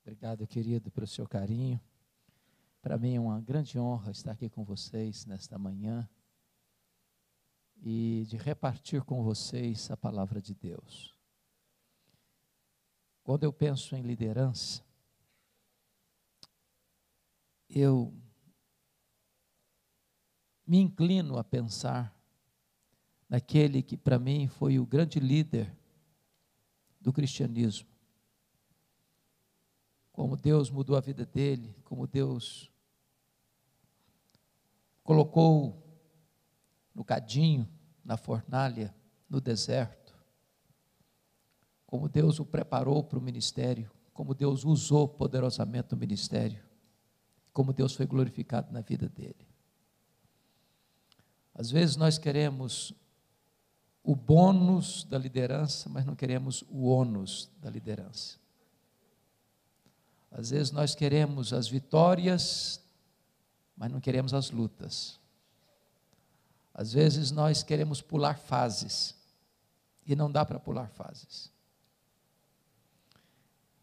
Obrigado, querido, pelo seu carinho. Para mim é uma grande honra estar aqui com vocês nesta manhã e de repartir com vocês a palavra de Deus. Quando eu penso em liderança, eu me inclino a pensar naquele que para mim foi o grande líder do cristianismo. Como Deus mudou a vida dele, como Deus colocou no cadinho, na fornalha, no deserto, como Deus o preparou para o ministério, como Deus usou poderosamente o ministério, como Deus foi glorificado na vida dele. Às vezes nós queremos o bônus da liderança, mas não queremos o ônus da liderança. Às vezes nós queremos as vitórias, mas não queremos as lutas. Às vezes nós queremos pular fases, e não dá para pular fases.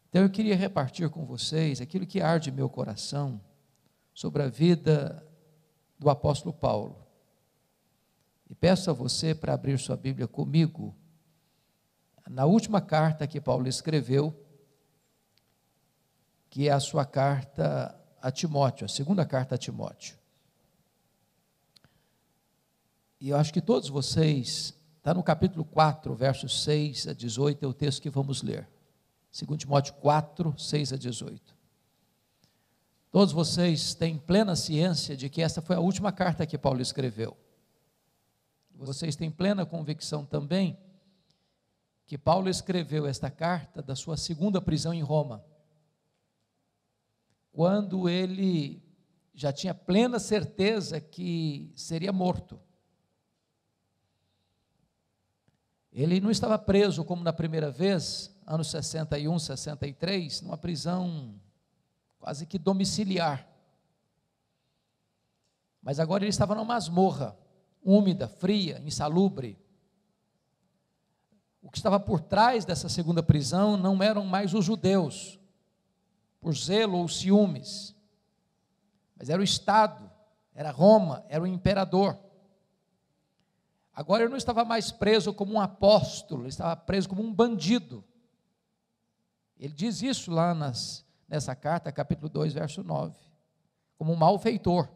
Então eu queria repartir com vocês aquilo que arde em meu coração sobre a vida do apóstolo Paulo. E peço a você para abrir sua Bíblia comigo, na última carta que Paulo escreveu, que é a sua carta a Timóteo, a segunda carta a Timóteo. E eu acho que todos vocês, está no capítulo 4, versos 6 a 18, é o texto que vamos ler. 2 Timóteo 4, 6 a 18. Todos vocês têm plena ciência de que essa foi a última carta que Paulo escreveu. Vocês têm plena convicção também que Paulo escreveu esta carta da sua segunda prisão em Roma, quando ele já tinha plena certeza que seria morto. Ele não estava preso como na primeira vez, anos 61, 63, numa prisão quase que domiciliar. Mas agora ele estava numa masmorra, úmida, fria, insalubre. O que estava por trás dessa segunda prisão não eram mais os judeus, por zelo ou ciúmes, mas era o Estado, era Roma, era o imperador. Agora ele não estava mais preso como um apóstolo, ele estava preso como um bandido. Ele diz isso lá nessa carta, capítulo 2, verso 9, como um malfeitor,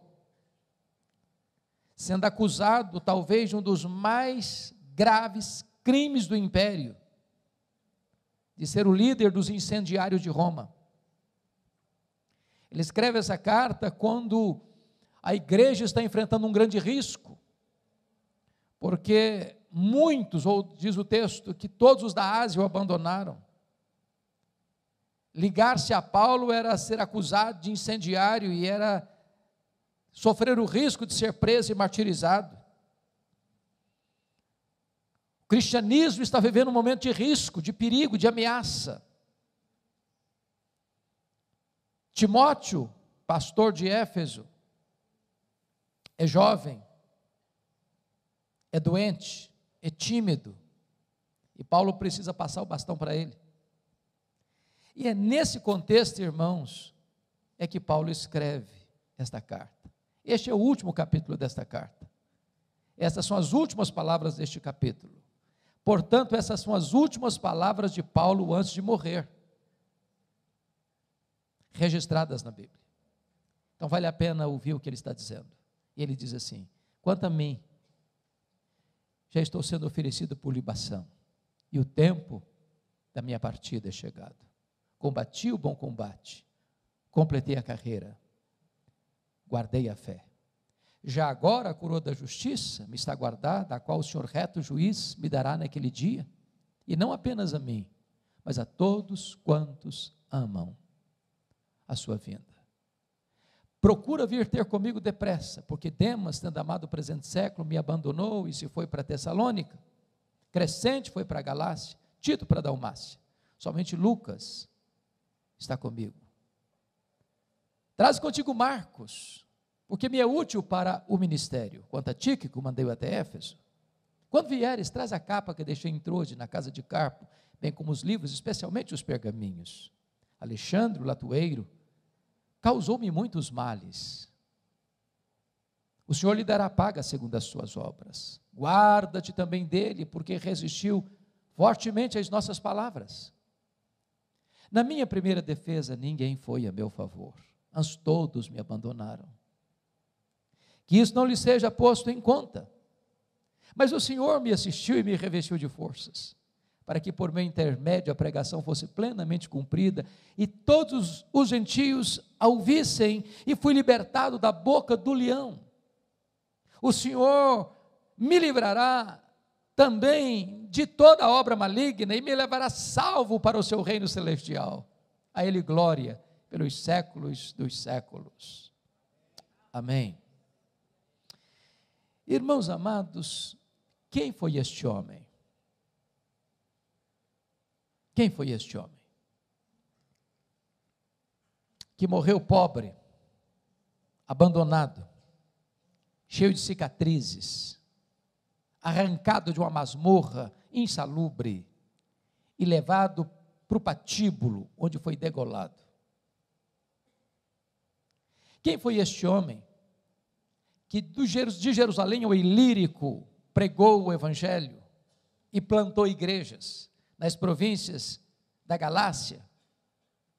sendo acusado talvez de um dos mais graves crimes do império, de ser o líder dos incendiários de Roma. Ele escreve essa carta quando a igreja está enfrentando um grande risco, porque muitos, ou diz o texto, que todos os da Ásia o abandonaram. Ligar-se a Paulo era ser acusado de incendiário e era sofrer o risco de ser preso e martirizado. O cristianismo está vivendo um momento de risco, de perigo, de ameaça. Timóteo, pastor de Éfeso, é jovem, é doente, é tímido, e Paulo precisa passar o bastão para ele. E é nesse contexto, irmãos, é que Paulo escreve esta carta. Este é o último capítulo desta carta. Essas são as últimas palavras deste capítulo. Portanto, essas são as últimas palavras de Paulo antes de morrer, registradas na Bíblia. Então vale a pena ouvir o que ele está dizendo. E ele diz assim: quanto a mim, já estou sendo oferecido por libação, e o tempo da minha partida é chegado. Combati o bom combate, completei a carreira, guardei a fé. Já agora a coroa da justiça me está guardada, a qual o Senhor reto juiz me dará naquele dia, e não apenas a mim, mas a todos quantos amam a sua vinda. Procura vir ter comigo depressa, porque Demas, tendo amado o presente século, me abandonou e se foi para Tessalônica. Crescente foi para a Galácia, Tito para a Dalmácia. Somente Lucas está comigo. Traz contigo Marcos, porque me é útil para o ministério. Quanto a Tíquico, mandei-o até Éfeso. Quando vieres, traz a capa que deixei em Troade, na casa de Carpo, bem como os livros, especialmente os pergaminhos. Alexandre, o latoeiro, causou-me muitos males. O Senhor lhe dará paga segundo as suas obras. Guarda-te também dele, porque resistiu fortemente às nossas palavras. Na minha primeira defesa, ninguém foi a meu favor, antes todos me abandonaram. Que isso não lhe seja posto em conta. Mas o Senhor me assistiu e me revestiu de forças, para que por meu intermédio a pregação fosse plenamente cumprida, e todos os gentios a ouvissem, e fui libertado da boca do leão. O Senhor me livrará também de toda obra maligna, e me levará salvo para o seu reino celestial. A Ele glória pelos séculos dos séculos. Amém. Irmãos amados, quem foi este homem? Quem foi este homem? Que morreu pobre, abandonado, cheio de cicatrizes, arrancado de uma masmorra insalubre e levado para o patíbulo, onde foi degolado. Quem foi este homem que de Jerusalém ao Ilírico pregou o evangelho e plantou igrejas nas províncias da Galácia,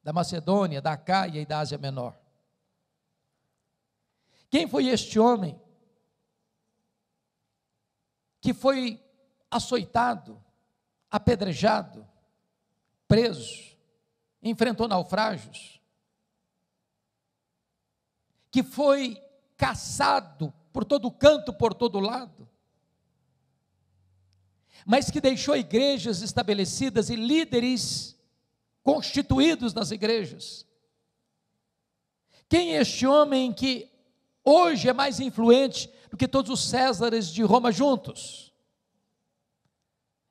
da Macedônia, da Acaia e da Ásia Menor? Quem foi este homem que foi açoitado, apedrejado, preso, enfrentou naufrágios, que foi caçado por todo canto, por todo lado, mas que deixou igrejas estabelecidas e líderes constituídos nas igrejas? Quem é este homem que hoje é mais influente do que todos os Césares de Roma juntos?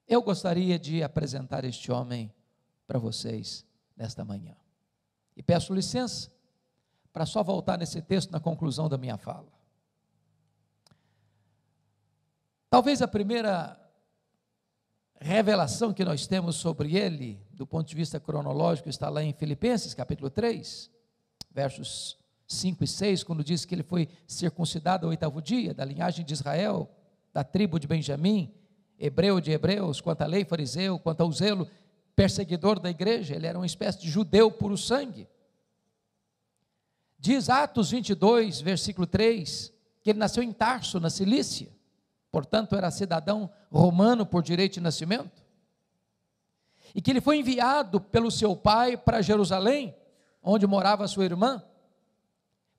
Eu gostaria de apresentar este homem para vocês nesta manhã. E peço licença para só voltar nesse texto na conclusão da minha fala. Talvez a primeira revelação que nós temos sobre ele, do ponto de vista cronológico, está lá em Filipenses, capítulo 3, versos 5 e 6, quando diz que ele foi circuncidado ao 8º dia, da linhagem de Israel, da tribo de Benjamim, hebreu de hebreus, quanto à lei, fariseu, quanto ao zelo, perseguidor da igreja. Ele era uma espécie de judeu puro sangue. Diz Atos 22, versículo 3, que ele nasceu em Tarso, na Cilícia, portanto era cidadão romano por direito de nascimento, e que ele foi enviado pelo seu pai para Jerusalém, onde morava sua irmã,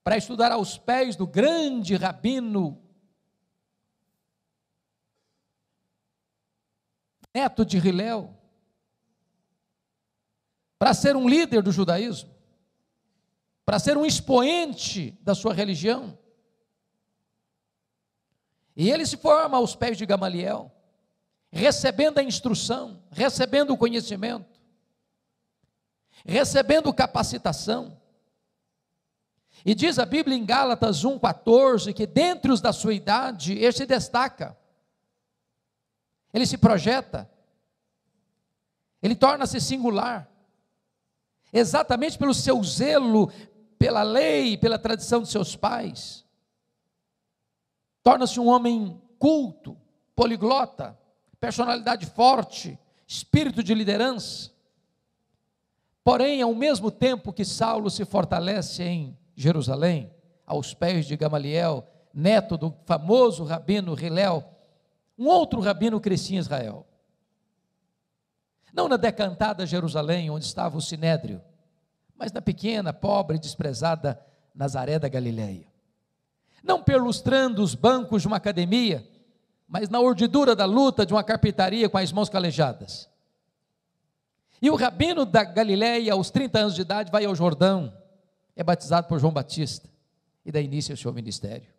para estudar aos pés do grande rabino, neto de Hilel, para ser um líder do judaísmo, para ser um expoente da sua religião. E ele se forma aos pés de Gamaliel, recebendo a instrução, recebendo o conhecimento, recebendo capacitação. E diz a Bíblia em Gálatas 1,14, que dentre os da sua idade, ele se destaca, ele se projeta, ele torna-se singular, exatamente pelo seu zelo, pela lei, pela tradição de seus pais. Torna-se um homem culto, poliglota, personalidade forte, espírito de liderança. Porém, ao mesmo tempo que Saulo se fortalece em Jerusalém, aos pés de Gamaliel, neto do famoso rabino Hilel, um outro rabino crescia em Israel. Não na decantada Jerusalém, onde estava o Sinédrio, mas na pequena, pobre e desprezada Nazaré da Galileia. Não perlustrando os bancos de uma academia, mas na urdidura da luta de uma carpintaria com as mãos calejadas. E o rabino da Galileia, aos 30 anos de idade, vai ao Jordão, é batizado por João Batista, e dá início ao seu ministério.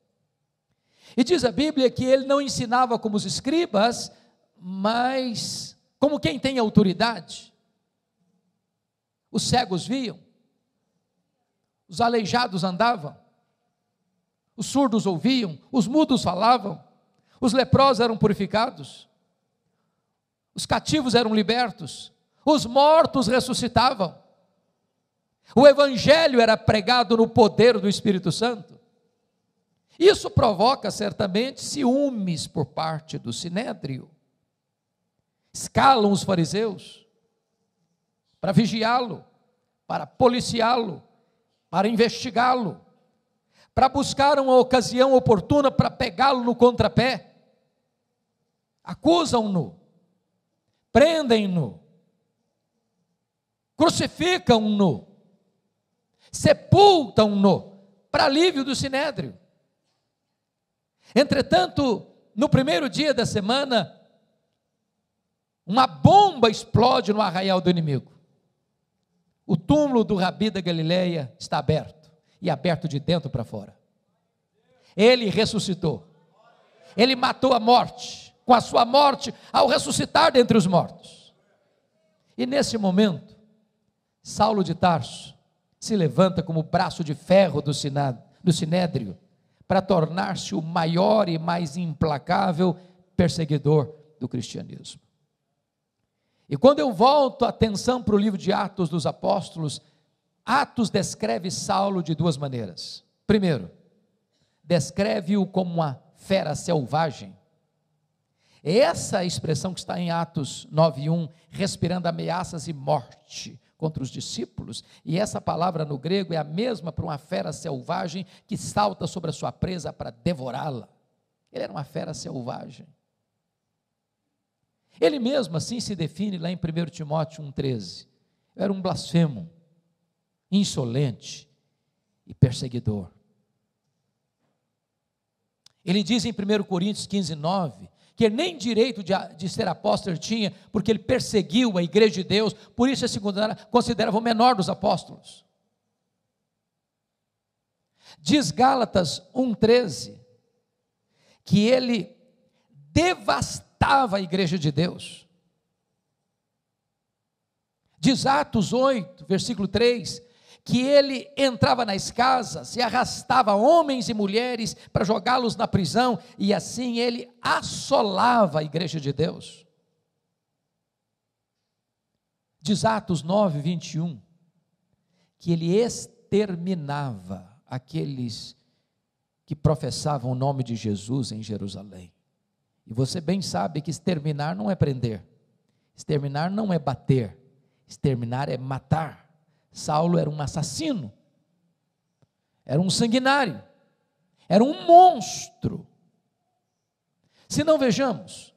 E diz a Bíblia que ele não ensinava como os escribas, mas como quem tem autoridade. Os cegos viam, os aleijados andavam, os surdos ouviam, os mudos falavam, os leprosos eram purificados, os cativos eram libertos, os mortos ressuscitavam. O evangelho era pregado no poder do Espírito Santo. Isso provoca certamente ciúmes por parte do sinédrio. Escalam os fariseus para vigiá-lo, para policiá-lo, para investigá-lo, para buscar uma ocasião oportuna para pegá-lo no contrapé. Acusam-no, prendem-no, crucificam-no, sepultam-no, para alívio do sinédrio. Entretanto, no primeiro dia da semana, uma bomba explode no arraial do inimigo. O túmulo do Rabi da Galileia está aberto, e aberto de dentro para fora. Ele ressuscitou, ele matou a morte, com a sua morte, ao ressuscitar dentre os mortos. E nesse momento, Saulo de Tarso se levanta como braço de ferro do sinédrio, para tornar-se o maior e mais implacável perseguidor do cristianismo. E quando eu volto a atenção para o livro de Atos dos Apóstolos, Atos descreve Saulo de duas maneiras. Primeiro, descreve-o como uma fera selvagem. Essa expressão que está em Atos 9:1, respirando ameaças e morte contra os discípulos, e essa palavra no grego é a mesma para uma fera selvagem que salta sobre a sua presa para devorá-la. Ele era uma fera selvagem. Ele mesmo assim se define lá em 1 Timóteo 1,13. Era um blasfemo, insolente e perseguidor. Ele diz em 1 Coríntios 15:9, que nem direito de ser apóstolo tinha, porque ele perseguiu a igreja de Deus, por isso se considerava o menor dos apóstolos. Diz Gálatas 1,13, que ele devastava a igreja de Deus. Diz Atos 8, versículo 3, que ele entrava nas casas e arrastava homens e mulheres para jogá-los na prisão, e assim ele assolava a igreja de Deus. Diz Atos 9, 21, que ele exterminava aqueles que professavam o nome de Jesus em Jerusalém. E você bem sabe que exterminar não é prender, exterminar não é bater, exterminar é matar. Saulo era um assassino, era um sanguinário, era um monstro. Se não vejamos,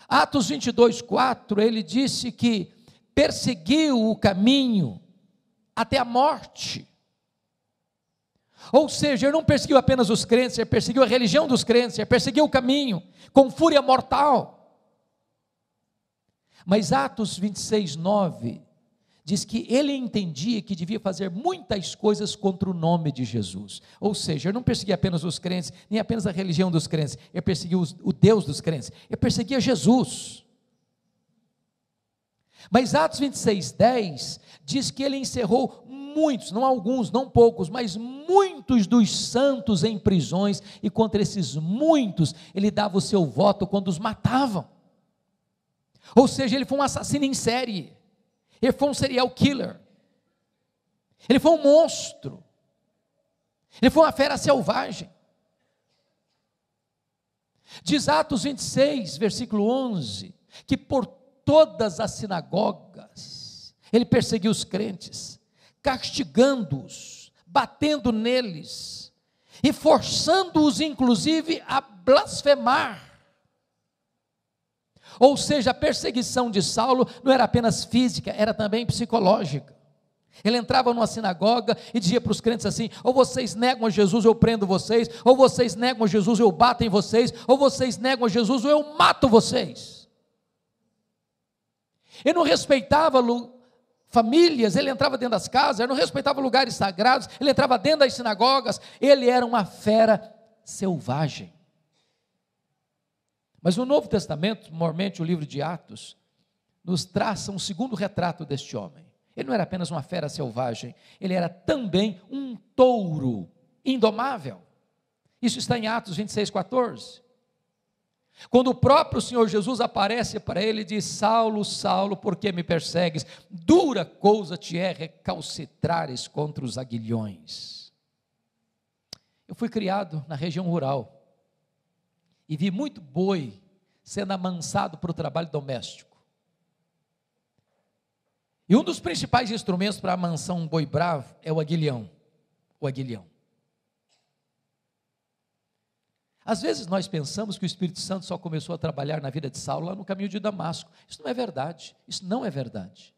Atos 22:4, ele disse que perseguiu o caminho até a morte. Ou seja, ele não perseguiu apenas os crentes, ele perseguiu a religião dos crentes, ele perseguiu o caminho com fúria mortal. Mas Atos 26:9 diz que ele entendia que devia fazer muitas coisas contra o nome de Jesus. Ou seja, ele não perseguia apenas os crentes, nem apenas a religião dos crentes, ele perseguia o Deus dos crentes, ele perseguia Jesus. Mas Atos 26:10 diz que ele encerrou muitos, não alguns, não poucos, mas muitos dos santos em prisões, e contra esses muitos ele dava o seu voto quando os matavam. Ou seja, ele foi um assassino em série, ele foi um serial killer, ele foi um monstro, ele foi uma fera selvagem. Diz Atos 26, versículo 11, que por todas as sinagogas ele perseguiu os crentes, castigando-os, batendo neles e forçando-os inclusive a blasfemar. Ou seja, a perseguição de Saulo não era apenas física, era também psicológica. Ele entrava numa sinagoga e dizia para os crentes assim: ou vocês negam a Jesus, eu prendo vocês, ou vocês negam a Jesus, eu bato em vocês, ou vocês negam a Jesus, ou eu mato vocês. Ele não respeitava famílias, ele entrava dentro das casas, ele não respeitava lugares sagrados, ele entrava dentro das sinagogas, ele era uma fera selvagem. Mas o Novo Testamento, normalmente o livro de Atos, nos traça um segundo retrato deste homem. Ele não era apenas uma fera selvagem, ele era também um touro indomável. Isso está em Atos 26:14. Quando o próprio Senhor Jesus aparece para ele e diz: Saulo, Saulo, por que me persegues? Dura coisa te é recalcitrares contra os aguilhões. Eu fui criado na região rural e vi muito boi sendo amansado para o trabalho doméstico. E um dos principais instrumentos para amansar um boi bravo é o aguilhão. O aguilhão. Às vezes nós pensamos que o Espírito Santo só começou a trabalhar na vida de Saulo lá no caminho de Damasco. Isso não é verdade, isso não é verdade.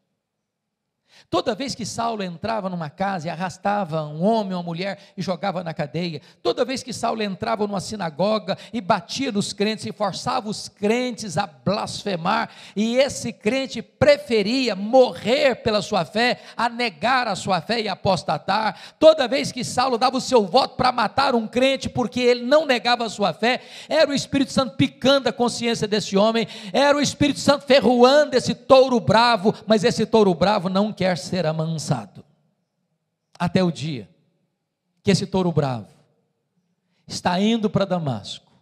Toda vez que Saulo entrava numa casa e arrastava um homem ou uma mulher e jogava na cadeia, toda vez que Saulo entrava numa sinagoga e batia nos crentes e forçava os crentes a blasfemar, e esse crente preferia morrer pela sua fé, a negar a sua fé e apostatar, toda vez que Saulo dava o seu voto para matar um crente porque ele não negava a sua fé, era o Espírito Santo picando a consciência desse homem, era o Espírito Santo ferroando esse touro bravo, mas esse touro bravo não quer ser amansado, até o dia que esse touro bravo está indo para Damasco,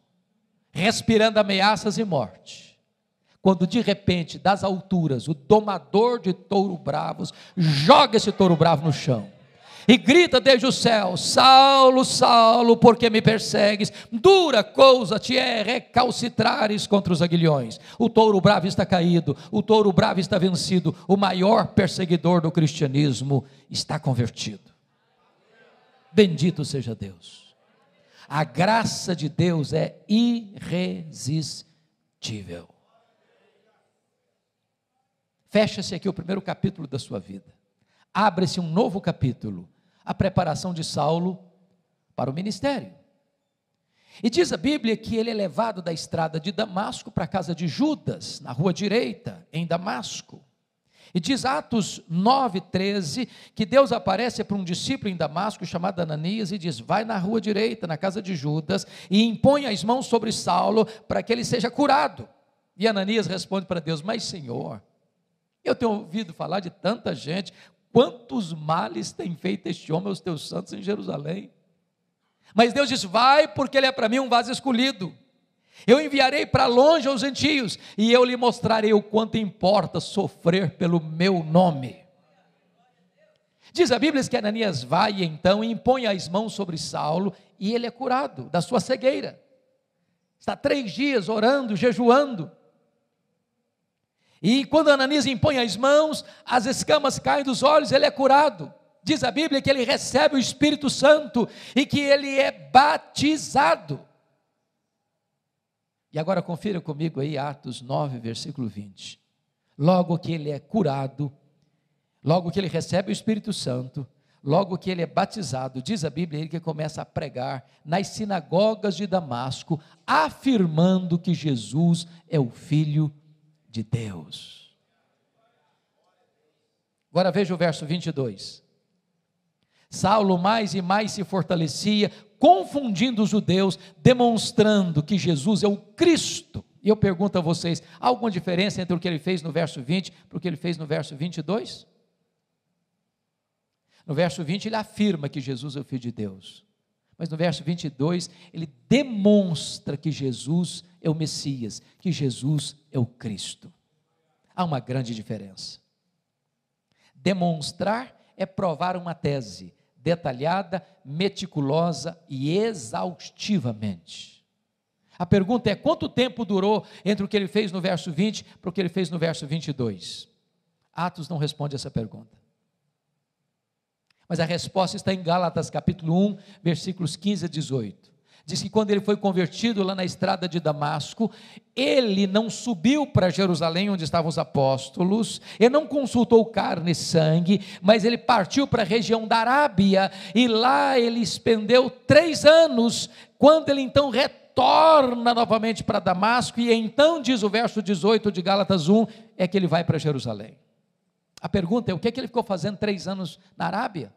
respirando ameaças e morte, quando de repente, das alturas, o domador de touro bravos joga esse touro bravo no chão e grita desde o céu: Saulo, Saulo, por que me persegues? Dura coisa te é recalcitrares contra os aguilhões. O touro bravo está caído, o touro bravo está vencido, o maior perseguidor do cristianismo está convertido. Bendito seja Deus. A graça de Deus é irresistível. Fecha-se aqui o primeiro capítulo da sua vida. Abre-se um novo capítulo, a preparação de Saulo para o ministério. E diz a Bíblia que ele é levado da estrada de Damasco para a casa de Judas, na rua direita, em Damasco. E diz Atos 9:13, que Deus aparece para um discípulo em Damasco, chamado Ananias, e diz: vai na rua direita, na casa de Judas, e impõe as mãos sobre Saulo, para que ele seja curado. E Ananias responde para Deus: mas Senhor, eu tenho ouvido falar de tanta gente, quantos males tem feito este homem aos teus santos em Jerusalém? Mas Deus diz: vai, porque ele é para mim um vaso escolhido. Eu enviarei para longe aos gentios, e eu lhe mostrarei o quanto importa sofrer pelo meu nome. Diz a Bíblia que Ananias vai então e impõe as mãos sobre Saulo, e ele é curado da sua cegueira. Está 3 dias orando, jejuando. E quando Ananias impõe as mãos, as escamas caem dos olhos, ele é curado. Diz a Bíblia que ele recebe o Espírito Santo e que ele é batizado. E agora confira comigo aí Atos 9, versículo 20. Logo que ele é curado, logo que ele recebe o Espírito Santo, logo que ele é batizado, diz a Bíblia que ele começa a pregar nas sinagogas de Damasco, afirmando que Jesus é o Filho de Deus. Agora veja o verso 22. Saulo mais e mais se fortalecia, confundindo os judeus, demonstrando que Jesus é o Cristo. E eu pergunto a vocês, há alguma diferença entre o que ele fez no verso 20 para o que ele fez no verso 22? No verso 20 ele afirma que Jesus é o Filho de Deus, mas no verso 22 ele demonstra que Jesus é o Messias, que Jesus é o Cristo. Há uma grande diferença. Demonstrar é provar uma tese detalhada, meticulosa e exaustivamente. A pergunta é: quanto tempo durou entre o que ele fez no verso 20 para o que ele fez no verso 22? Atos não responde essa pergunta. Mas a resposta está em Gálatas capítulo 1, versículos 15 a 18. Diz que quando ele foi convertido lá na estrada de Damasco, ele não subiu para Jerusalém onde estavam os apóstolos, ele não consultou carne e sangue, mas ele partiu para a região da Arábia, e lá ele expendeu 3 anos, quando ele então retorna novamente para Damasco, e então diz o verso 18 de Gálatas 1, é que ele vai para Jerusalém. A pergunta é: o que é que ele ficou fazendo 3 anos na Arábia?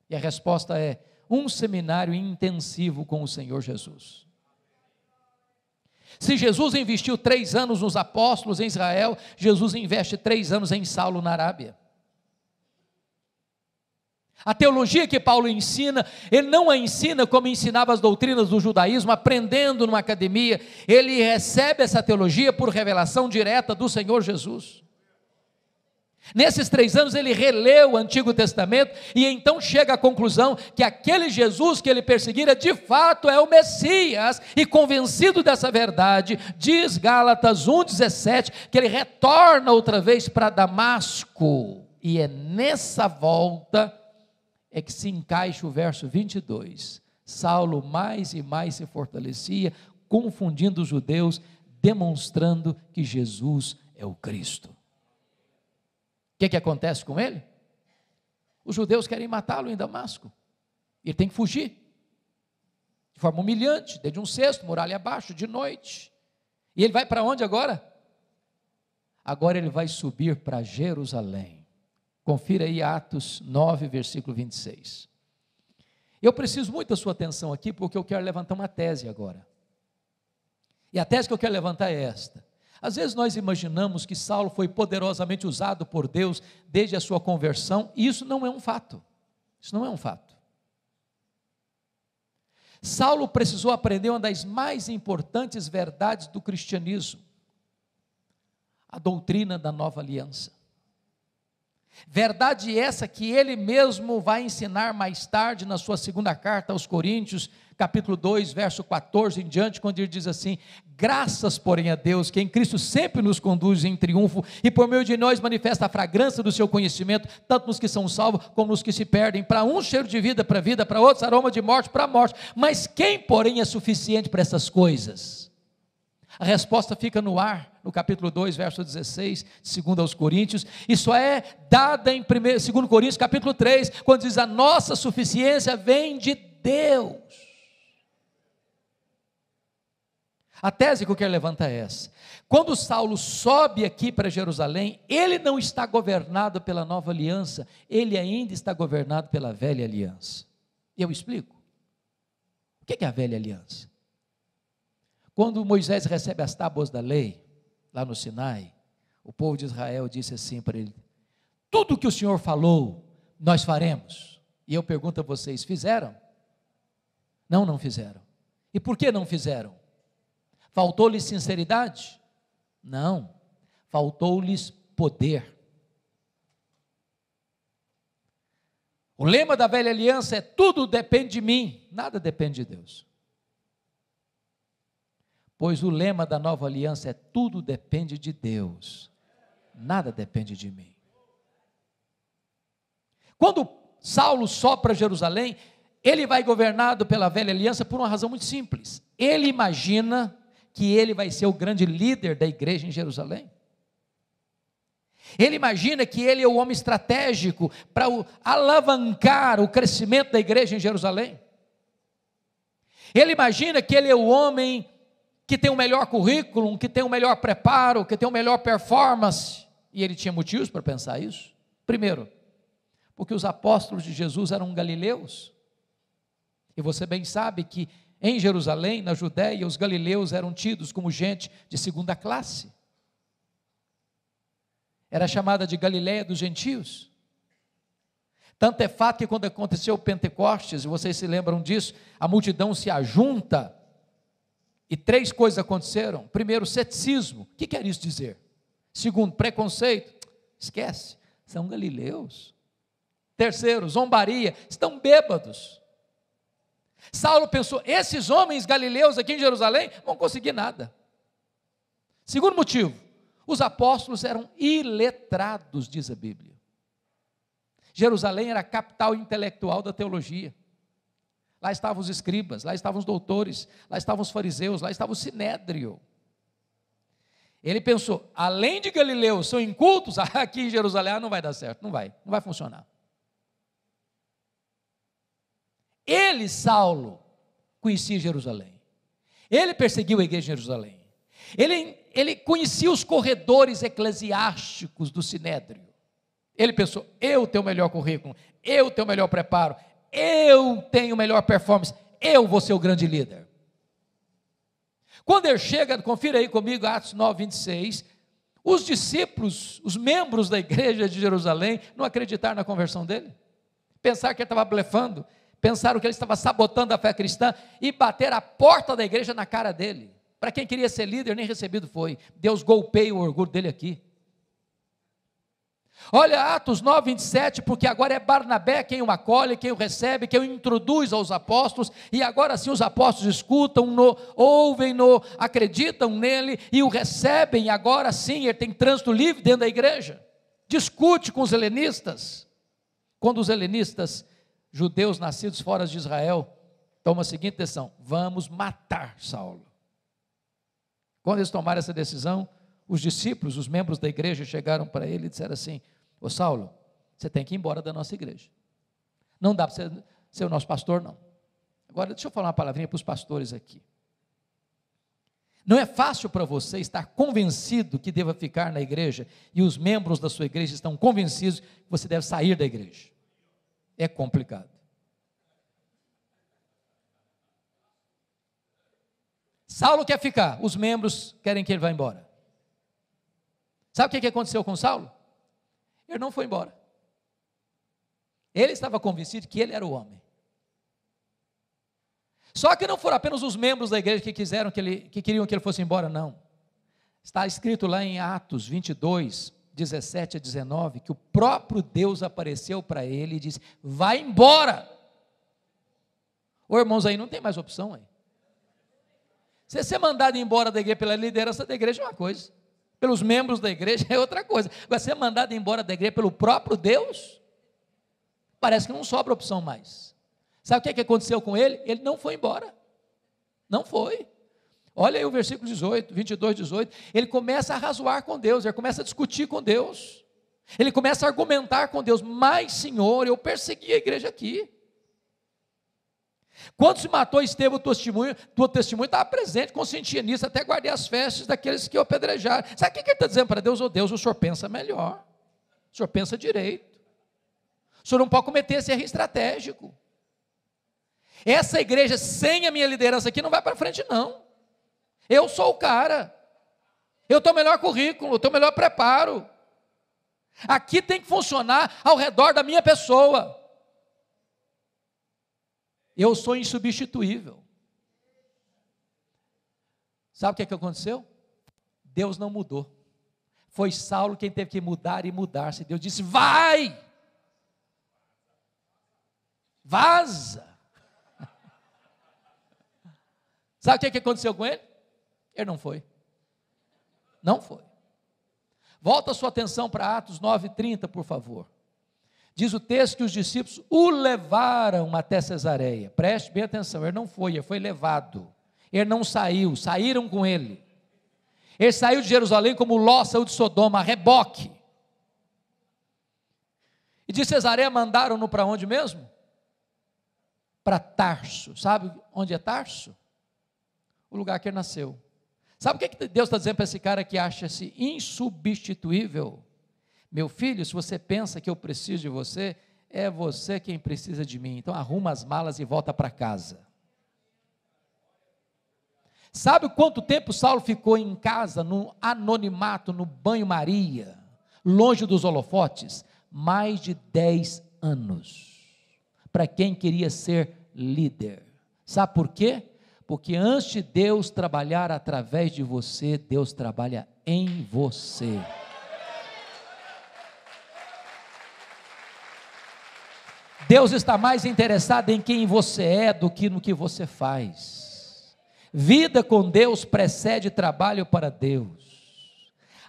E a resposta é: um seminário intensivo com o Senhor Jesus. Se Jesus investiu 3 anos nos apóstolos em Israel, Jesus investe 3 anos em Saulo na Arábia. A teologia que Paulo ensina, ele não a ensina como ensinava as doutrinas do judaísmo, aprendendo numa academia. Ele recebe essa teologia por revelação direta do Senhor Jesus. Nesses 3 anos ele releu o Antigo Testamento e então chega à conclusão que aquele Jesus que ele perseguira de fato é o Messias, e convencido dessa verdade, diz Gálatas 1,17, que ele retorna outra vez para Damasco, e é nessa volta é que se encaixa o verso 22, Saulo mais e mais se fortalecia, confundindo os judeus, demonstrando que Jesus é o Cristo. O que acontece com ele? Os judeus querem matá-lo em Damasco, ele tem que fugir, de forma humilhante, desde um cesto, muralha abaixo, de noite, e ele vai para onde agora? Agora ele vai subir para Jerusalém. Confira aí Atos 9, versículo 26. Eu preciso muito da sua atenção aqui, porque eu quero levantar uma tese agora. E a tese que eu quero levantar é esta. Às vezes nós imaginamos que Saulo foi poderosamente usado por Deus desde a sua conversão, e isso não é um fato. Isso não é um fato. Saulo precisou aprender uma das mais importantes verdades do cristianismo, a doutrina da nova aliança. Verdade essa que ele mesmo vai ensinar mais tarde na sua segunda carta aos Coríntios, capítulo 2, verso 14 em diante, quando ele diz assim: graças, porém, a Deus, que em Cristo sempre nos conduz em triunfo, e por meio de nós manifesta a fragrância do seu conhecimento, tanto nos que são salvos, como nos que se perdem. Para uns cheiro de vida, para outros aroma de morte, para a morte. Mas quem, porém, é suficiente para essas coisas? A resposta fica no ar, no capítulo 2, verso 16, segundo aos Coríntios, e só é dada em 2 Coríntios, capítulo 3, quando diz: a nossa suficiência vem de Deus. A tese que eu quero levantar é essa: quando Saulo sobe aqui para Jerusalém, ele não está governado pela nova aliança, ele ainda está governado pela velha aliança. E eu explico. O que é a velha aliança? Quando Moisés recebe as tábuas da lei, lá no Sinai, o povo de Israel disse assim para ele: tudo que o Senhor falou, nós faremos. E eu pergunto a vocês: fizeram? Não, não fizeram. E por que não fizeram? Faltou-lhes sinceridade? Não, faltou-lhes poder. O lema da velha aliança é: tudo depende de mim, nada depende de Deus. Pois o lema da nova aliança é: tudo depende de Deus, nada depende de mim. Quando Saulo sobe para Jerusalém, ele vai governado pela velha aliança por uma razão muito simples. Ele imagina que ele vai ser o grande líder da igreja em Jerusalém. Ele imagina que ele é o homem estratégico para alavancar o crescimento da igreja em Jerusalém. Ele imagina que ele é o homem que tem o melhor currículo, que tem o melhor preparo, que tem o melhor performance. E ele tinha motivos para pensar isso. Primeiro, porque os apóstolos de Jesus eram galileus. E você bem sabe que em Jerusalém, na Judéia, os galileus eram tidos como gente de segunda classe. Era chamada de Galileia dos gentios. Tanto é fato que quando aconteceu o Pentecostes, e vocês se lembram disso, a multidão se ajunta, e 3 coisas aconteceram. Primeiro, ceticismo. O que quer isso dizer? Segundo, preconceito. Esquece, são galileus. Terceiro, zombaria, estão bêbados. Saulo pensou: esses homens galileus aqui em Jerusalém não vão conseguir nada. Segundo motivo, os apóstolos eram iletrados, diz a Bíblia. Jerusalém era a capital intelectual da teologia. Lá estavam os escribas, lá estavam os doutores, lá estavam os fariseus, lá estava o sinédrio. Ele pensou: além de galileus são incultos, aqui em Jerusalém não vai dar certo, não vai funcionar. Ele, Saulo, conhecia Jerusalém. Ele perseguiu a igreja em Jerusalém. Ele conhecia os corredores eclesiásticos do sinédrio. Ele pensou: eu tenho o melhor currículo, eu tenho o melhor preparo, eu tenho melhor performance, eu vou ser o grande líder. Quando ele chega, confira aí comigo Atos 9, 26, os discípulos, os membros da igreja de Jerusalém, não acreditaram na conversão dele. pensaram que ele estava blefando, pensaram que ele estava sabotando a fé cristã e bateram a porta da igreja na cara dele. Para quem queria ser líder, nem recebido foi. Deus golpeia o orgulho dele aqui. Olha Atos 9, 27, porque agora é Barnabé quem o acolhe, quem o recebe, quem o introduz aos apóstolos, e agora sim os apóstolos escutam-no, ouvem-no, acreditam nele e o recebem, e agora sim ele tem trânsito livre dentro da igreja. Discute com os helenistas. Quando os helenistas, judeus nascidos fora de Israel, tomam a seguinte decisão: vamos matar Saulo. Quando eles tomaram essa decisão, os discípulos, os membros da igreja chegaram para ele e disseram assim: ô Saulo, você tem que ir embora da nossa igreja, não dá para você ser o nosso pastor não. Agora deixa eu falar uma palavrinha para os pastores aqui. Não é fácil para você estar convencido que deva ficar na igreja e os membros da sua igreja estão convencidos que você deve sair da igreja. É complicado. Saulo quer ficar, os membros querem que ele vá embora. Sabe o que aconteceu com Saulo? Ele não foi embora. Ele estava convencido que ele era o homem. Só que não foram apenas os membros da igreja que queriam que ele fosse embora, não. Está escrito lá em Atos 22, 17 a 19, que o próprio Deus apareceu para ele e disse: vai embora. Ô irmãos, aí não tem mais opção aí. Você ser mandado embora da igreja pela liderança da igreja é uma coisa, pelos membros da igreja é outra coisa. Agora, ser mandado embora da igreja pelo próprio Deus, parece que não sobra opção mais. Sabe o que aconteceu com ele? Ele não foi embora, não foi. Olha aí o versículo 18, 22, 18, ele começa a razoar com Deus, ele começa a discutir com Deus, ele começa a argumentar com Deus: mas Senhor, eu persegui a igreja aqui. Quando se matou Estevão, tua testemunha estava presente, consentia nisso, até guardei as festas daqueles que o apedrejaram. Sabe o que ele está dizendo para Deus? Ô Deus, o senhor pensa melhor, o senhor pensa direito, o senhor não pode cometer esse erro estratégico. Essa igreja sem a minha liderança aqui não vai para frente não. Eu sou o cara, eu tenho o melhor currículo, eu tenho o melhor preparo, aqui tem que funcionar ao redor da minha pessoa. Eu sou insubstituível. Sabe o que aconteceu? Deus não mudou. Foi Saulo quem teve que mudar e mudar-se. Deus disse: vai! Vaza! Sabe o que aconteceu com ele? Ele não foi. Não foi. Volta a sua atenção para Atos 9:30, por favor. Diz o texto que os discípulos o levaram até Cesareia. Preste bem atenção, ele não foi, ele foi levado. Ele não saiu, saíram com ele. Ele saiu de Jerusalém como Ló saiu de Sodoma, a reboque. E de Cesareia mandaram-no para onde mesmo? Para Tarso. Sabe onde é Tarso? O lugar que ele nasceu. Sabe o que Deus está dizendo para esse cara que acha-se insubstituível? Meu filho, se você pensa que eu preciso de você, é você quem precisa de mim. Então arruma as malas e volta para casa. Sabe quanto tempo Saulo ficou em casa, no anonimato, no banho-maria, longe dos holofotes? Mais de 10 anos. Para quem queria ser líder. Sabe por quê? Porque antes de Deus trabalhar através de você, Deus trabalha em você. Deus está mais interessado em quem você é do que no que você faz. Vida com Deus precede trabalho para Deus.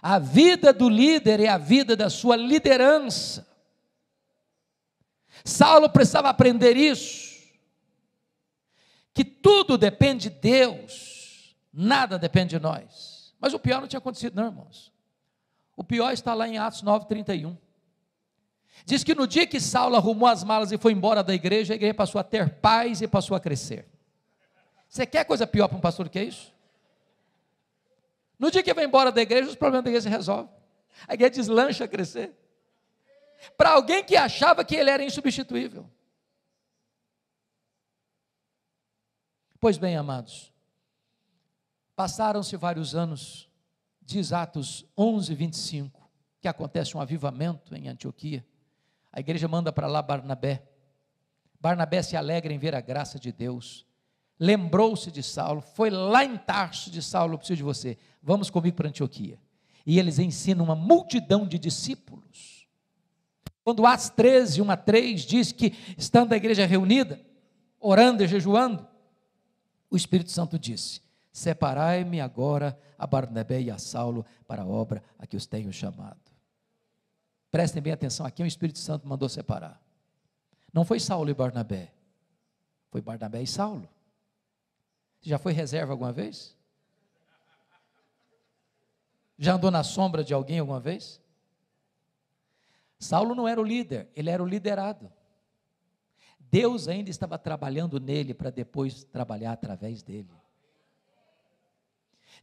A vida do líder é a vida da sua liderança. Saulo precisava aprender isso, que tudo depende de Deus, nada depende de nós. Mas o pior não tinha acontecido não, irmãos. O pior está lá em Atos 9:31. Diz que no dia que Saulo arrumou as malas e foi embora da igreja, a igreja passou a ter paz e passou a crescer. Você quer coisa pior para um pastor do que isso? No dia que ele vai embora da igreja, os problemas da igreja se resolvem. A igreja deslancha a crescer. Para alguém que achava que ele era insubstituível. Pois bem, amados, passaram-se vários anos, diz Atos 11:25, que acontece um avivamento em Antioquia. A igreja manda para lá Barnabé, Barnabé se alegra em ver a graça de Deus, lembrou-se de Saulo, foi lá em Tarso de Saulo, eu preciso de você, vamos comigo para Antioquia. E eles ensinam uma multidão de discípulos. Quando Atos 13, 1 a 3 diz que, estando a igreja reunida, orando e jejuando, o Espírito Santo disse: separai-me agora a Barnabé e a Saulo para a obra a que os tenho chamado. Prestem bem atenção, aqui o Espírito Santo mandou separar. Não foi Saulo e Barnabé, foi Barnabé e Saulo. Você já foi reserva alguma vez? Já andou na sombra de alguém alguma vez? Saulo não era o líder, ele era o liderado. Deus ainda estava trabalhando nele para depois trabalhar através dele.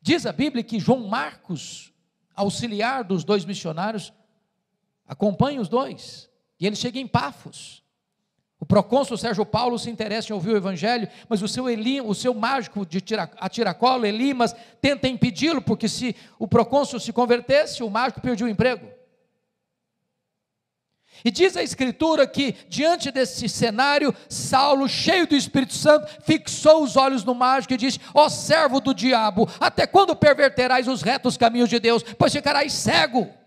Diz a Bíblia que João Marcos, auxiliar dos dois missionários, acompanha os dois, e ele chega em Pafos. O procônsul Sérgio Paulo se interessa em ouvir o evangelho, mas o seu mágico de tiracolo, Elimas, tenta impedi-lo, porque se o procônsul se convertesse, o mágico perdia o emprego. E diz a Escritura que, diante desse cenário, Saulo, cheio do Espírito Santo, fixou os olhos no mágico e disse: ó servo do diabo, até quando perverterás os retos caminhos de Deus? Pois ficarás cego.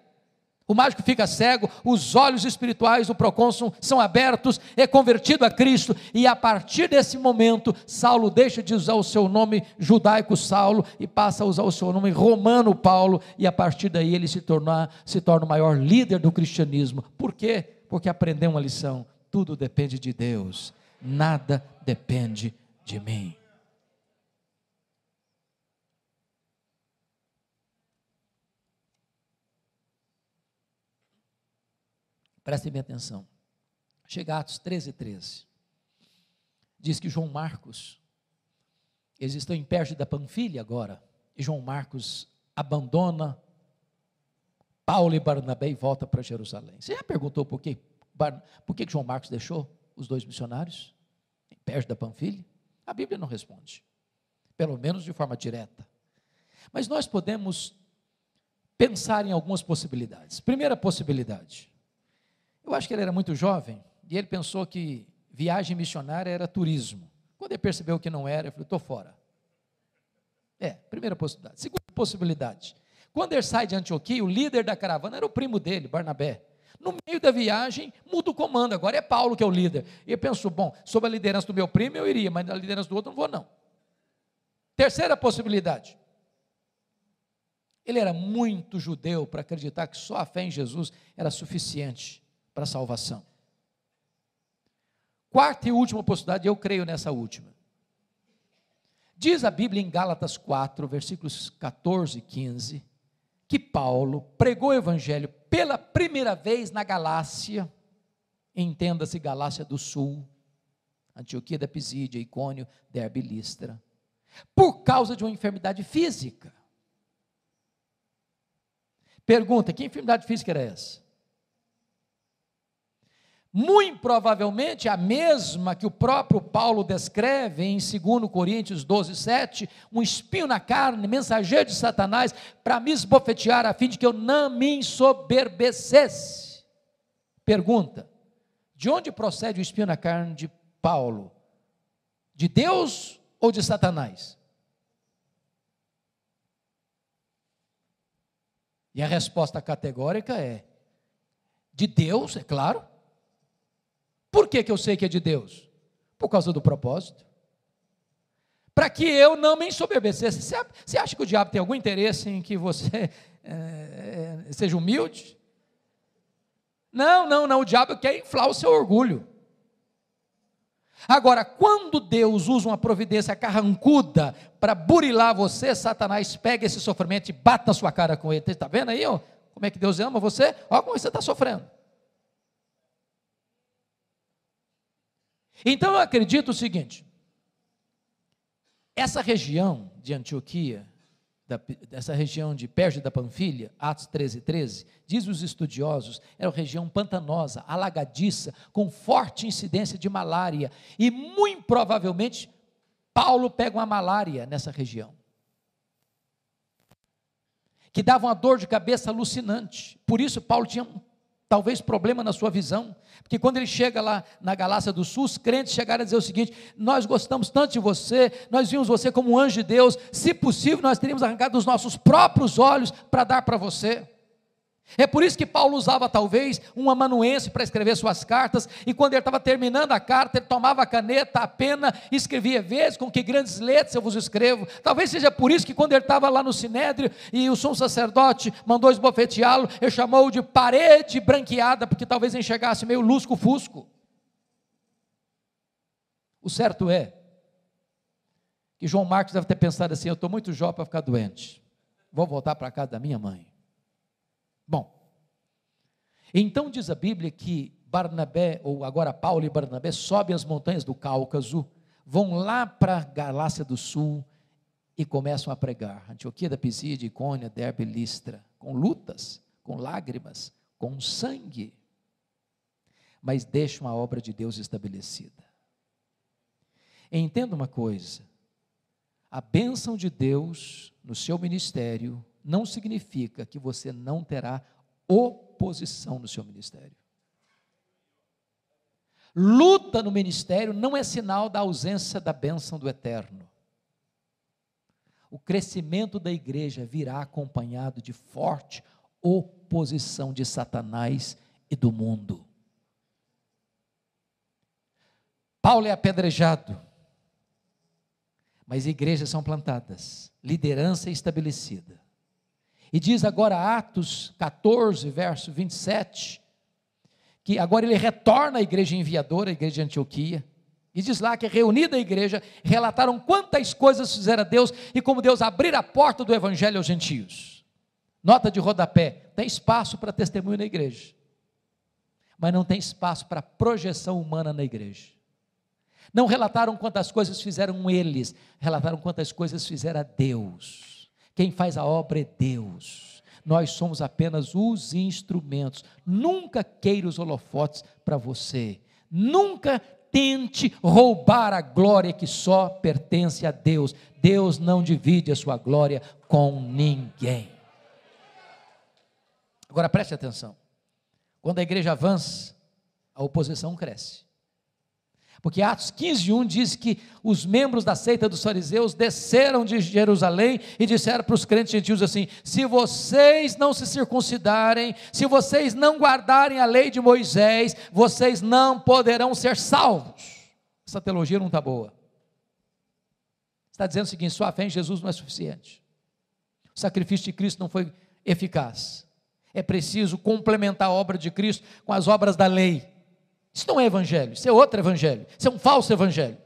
O mágico fica cego, os olhos espirituais do procônsul são abertos, é convertido a Cristo, e a partir desse momento, Saulo deixa de usar o seu nome judaico Saulo, e passa a usar o seu nome romano Paulo, e a partir daí ele se torna o maior líder do cristianismo. Por quê? Porque aprendeu uma lição: tudo depende de Deus, nada depende de mim. Prestem bem atenção. Chega a Atos 13. Diz que João Marcos, eles estão em Perge da Panfilha agora, e João Marcos abandona Paulo e Barnabé e volta para Jerusalém. Você já perguntou por que João Marcos deixou os dois missionários em Perge da Panfilha? A Bíblia não responde, pelo menos de forma direta. Mas nós podemos pensar em algumas possibilidades. Primeira possibilidade: eu acho que ele era muito jovem, e ele pensou que viagem missionária era turismo. Quando ele percebeu que não era, ele falou: estou fora. Primeira possibilidade. Segunda possibilidade: quando ele sai de Antioquia, o líder da caravana era o primo dele, Barnabé. No meio da viagem, muda o comando, agora é Paulo que é o líder. E ele pensou: bom, sob a liderança do meu primo eu iria, mas na liderança do outro não vou não. Terceira possibilidade: ele era muito judeu para acreditar que só a fé em Jesus era suficiente para a salvação. Quarta e última possibilidade, eu creio nessa última. Diz a Bíblia em Gálatas 4, versículos 14 e 15, que Paulo pregou o evangelho pela primeira vez na Galácia, entenda-se Galácia do Sul, Antioquia da Pisídia, Icônio, Derbe e Listra, por causa de uma enfermidade física. Pergunta: que enfermidade física era essa? Muito provavelmente a mesma que o próprio Paulo descreve em 2 Coríntios 12, 7, um espinho na carne, mensageiro de Satanás, para me esbofetear, a fim de que eu não me ensoberbecesse. Pergunta: de onde procede o espinho na carne de Paulo? De Deus ou de Satanás? E a resposta categórica é: de Deus, é claro. Por que eu sei que é de Deus? Por causa do propósito. Para que eu não me ensoberbecesse. Você acha que o diabo tem algum interesse em que você seja humilde? Não, o diabo quer inflar o seu orgulho. Agora, quando Deus usa uma providência carrancuda para burilar você, Satanás pega esse sofrimento e bate na sua cara com ele. Está vendo aí, ó, como é que Deus ama você? Olha como você está sofrendo. Então eu acredito o seguinte: essa região de Antioquia, essa região de Perge da Panfilha, Atos 13, diz os estudiosos, era uma região pantanosa, alagadiça, com forte incidência de malária, e muito provavelmente Paulo pega uma malária nessa região, que dava uma dor de cabeça alucinante. Por isso Paulo tinha talvez problema na sua visão, porque quando ele chega lá na Galácia do Sul, os crentes chegaram a dizer o seguinte: nós gostamos tanto de você, nós vimos você como um anjo de Deus, se possível nós teríamos arrancado os nossos próprios olhos para dar para você. É por isso que Paulo usava talvez um amanuense para escrever suas cartas, e quando ele estava terminando a carta, ele tomava a caneta, a pena, e escrevia: vezes com que grandes letras eu vos escrevo. Talvez seja por isso que quando ele estava lá no Sinédrio, e o sumo sacerdote mandou esbofeteá-lo, ele chamou-o de parede branqueada, porque talvez enxergasse meio lusco-fusco. O certo é, que João Marcos deve ter pensado assim: eu estou muito jovem para ficar doente, vou voltar para a casa da minha mãe. Bom, então diz a Bíblia que Barnabé, ou agora Paulo e Barnabé, sobem as montanhas do Cáucaso, vão lá para a Galácia do Sul e começam a pregar. Antioquia da Pisídia, Icônia, Derbe e Listra, com lutas, com lágrimas, com sangue, mas deixam a obra de Deus estabelecida. Entenda uma coisa: a bênção de Deus no seu ministério não significa que você não terá oposição no seu ministério. Luta no ministério não é sinal da ausência da bênção do eterno. O crescimento da igreja virá acompanhado de forte oposição de Satanás e do mundo. Paulo é apedrejado, mas igrejas são plantadas, liderança é estabelecida. E diz agora Atos 14, verso 27, que agora ele retorna à igreja enviadora, a igreja de Antioquia, e diz lá que reunida a igreja, relataram quantas coisas fizera Deus, e como Deus abrira a porta do evangelho aos gentios. Nota de rodapé: tem espaço para testemunho na igreja, mas não tem espaço para projeção humana na igreja. Não relataram quantas coisas fizeram eles, relataram quantas coisas fizera Deus. Quem faz a obra é Deus, nós somos apenas os instrumentos. Nunca queira os holofotes para você, nunca tente roubar a glória que só pertence a Deus. Deus não divide a sua glória com ninguém. Agora preste atenção: quando a igreja avança, a oposição cresce. Porque Atos 15:1 diz que os membros da seita dos fariseus desceram de Jerusalém e disseram para os crentes gentios assim: se vocês não se circuncidarem, se vocês não guardarem a lei de Moisés, vocês não poderão ser salvos. Essa teologia não está boa. Está dizendo o seguinte: sua fé em Jesus não é suficiente, o sacrifício de Cristo não foi eficaz, é preciso complementar a obra de Cristo com as obras da lei. Isso não é evangelho, isso é outro evangelho, isso é um falso evangelho.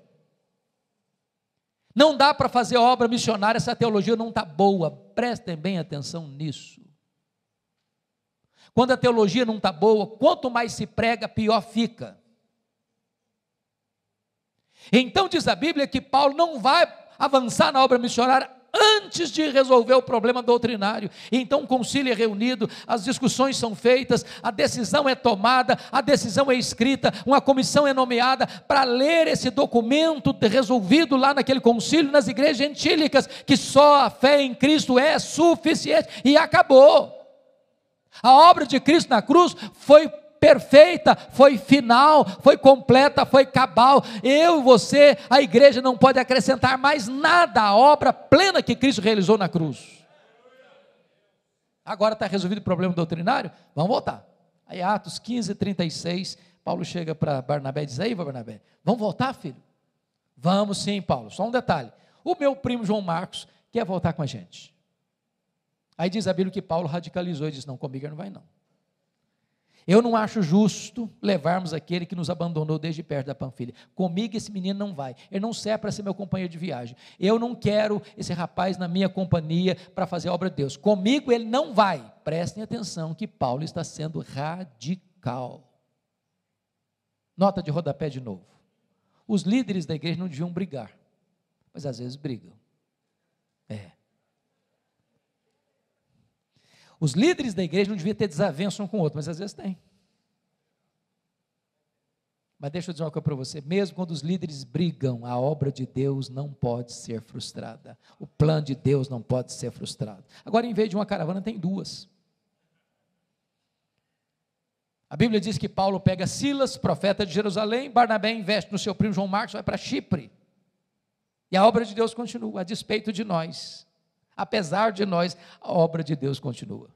Não dá para fazer obra missionária, essa teologia não está boa, prestem bem atenção nisso. Quando a teologia não está boa, quanto mais se prega, pior fica. Então diz a Bíblia que Paulo não vai avançar na obra missionária antes de resolver o problema doutrinário. Então o concílio é reunido, as discussões são feitas, a decisão é tomada, a decisão é escrita, uma comissão é nomeada para ler esse documento resolvido lá naquele concílio, nas igrejas gentílicas, que só a fé em Cristo é suficiente, e acabou. A obra de Cristo na cruz foi perfeita, foi final, foi completa, foi cabal. Eu e você, a igreja não pode acrescentar mais nada à obra plena que Cristo realizou na cruz. Agora está resolvido o problema doutrinário? Vamos voltar. Aí Atos 15:36, Paulo chega para Barnabé e diz: aí Barnabé, vamos voltar, filho? Vamos sim, Paulo, só um detalhe: o meu primo João Marcos quer voltar com a gente. Aí diz a Bíblia que Paulo radicalizou e disse: não, comigo ele não vai não. Eu não acho justo levarmos aquele que nos abandonou desde perto da Panfilha. Comigo esse menino não vai. Ele não serve para ser meu companheiro de viagem. Eu não quero esse rapaz na minha companhia para fazer a obra de Deus. Comigo ele não vai. Prestem atenção que Paulo está sendo radical. Nota de rodapé de novo. Os líderes da igreja não deviam brigar, mas às vezes brigam. Os líderes da igreja não deviam ter desavença um com o outro, mas às vezes tem. Mas deixa eu dizer uma coisa para você: mesmo quando os líderes brigam, a obra de Deus não pode ser frustrada, o plano de Deus não pode ser frustrado. Agora, em vez de uma caravana, tem duas. A Bíblia diz que Paulo pega Silas, profeta de Jerusalém, Barnabé investe no seu primo João Marcos, vai para Chipre. E a obra de Deus continua, a despeito de nós. Apesar de nós, a obra de Deus continua.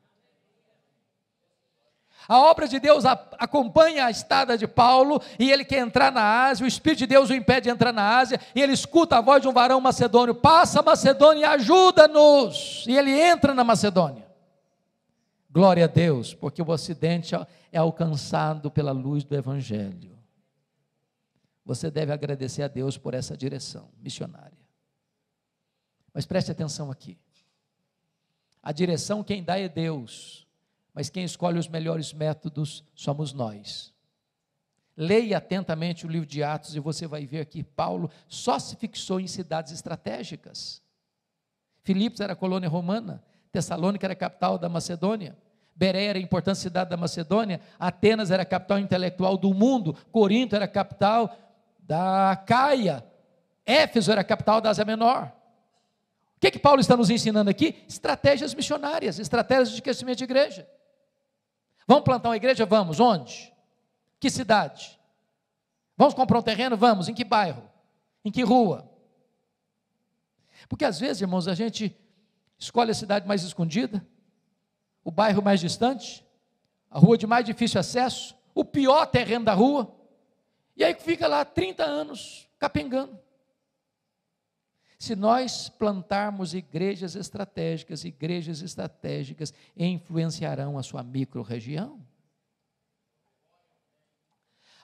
A obra de Deus acompanha a estada de Paulo, e ele quer entrar na Ásia, o Espírito de Deus o impede de entrar na Ásia, e ele escuta a voz de um varão macedônio: passa a Macedônia e ajuda-nos, e ele entra na Macedônia. Glória a Deus, porque o Ocidente é alcançado pela luz do Evangelho. Você deve agradecer a Deus por essa direção missionária. Mas preste atenção aqui, a direção quem dá é Deus, mas quem escolhe os melhores métodos somos nós. Leia atentamente o livro de Atos e você vai ver que Paulo só se fixou em cidades estratégicas. Filipos era colônia romana, Tessalônica era a capital da Macedônia, Bereia era a importante cidade da Macedônia, Atenas era a capital intelectual do mundo, Corinto era a capital da Caia, Éfeso era a capital da Ásia Menor. O que Paulo está nos ensinando aqui? Estratégias missionárias, estratégias de crescimento de igreja. Vamos plantar uma igreja? Vamos. Onde? Que cidade? Vamos comprar um terreno? Vamos. Em que bairro? Em que rua? Porque às vezes, irmãos, a gente escolhe a cidade mais escondida, o bairro mais distante, a rua de mais difícil acesso, o pior terreno da rua, e aí fica lá 30 anos capengando. Se nós plantarmos igrejas estratégicas influenciarão a sua micro-região.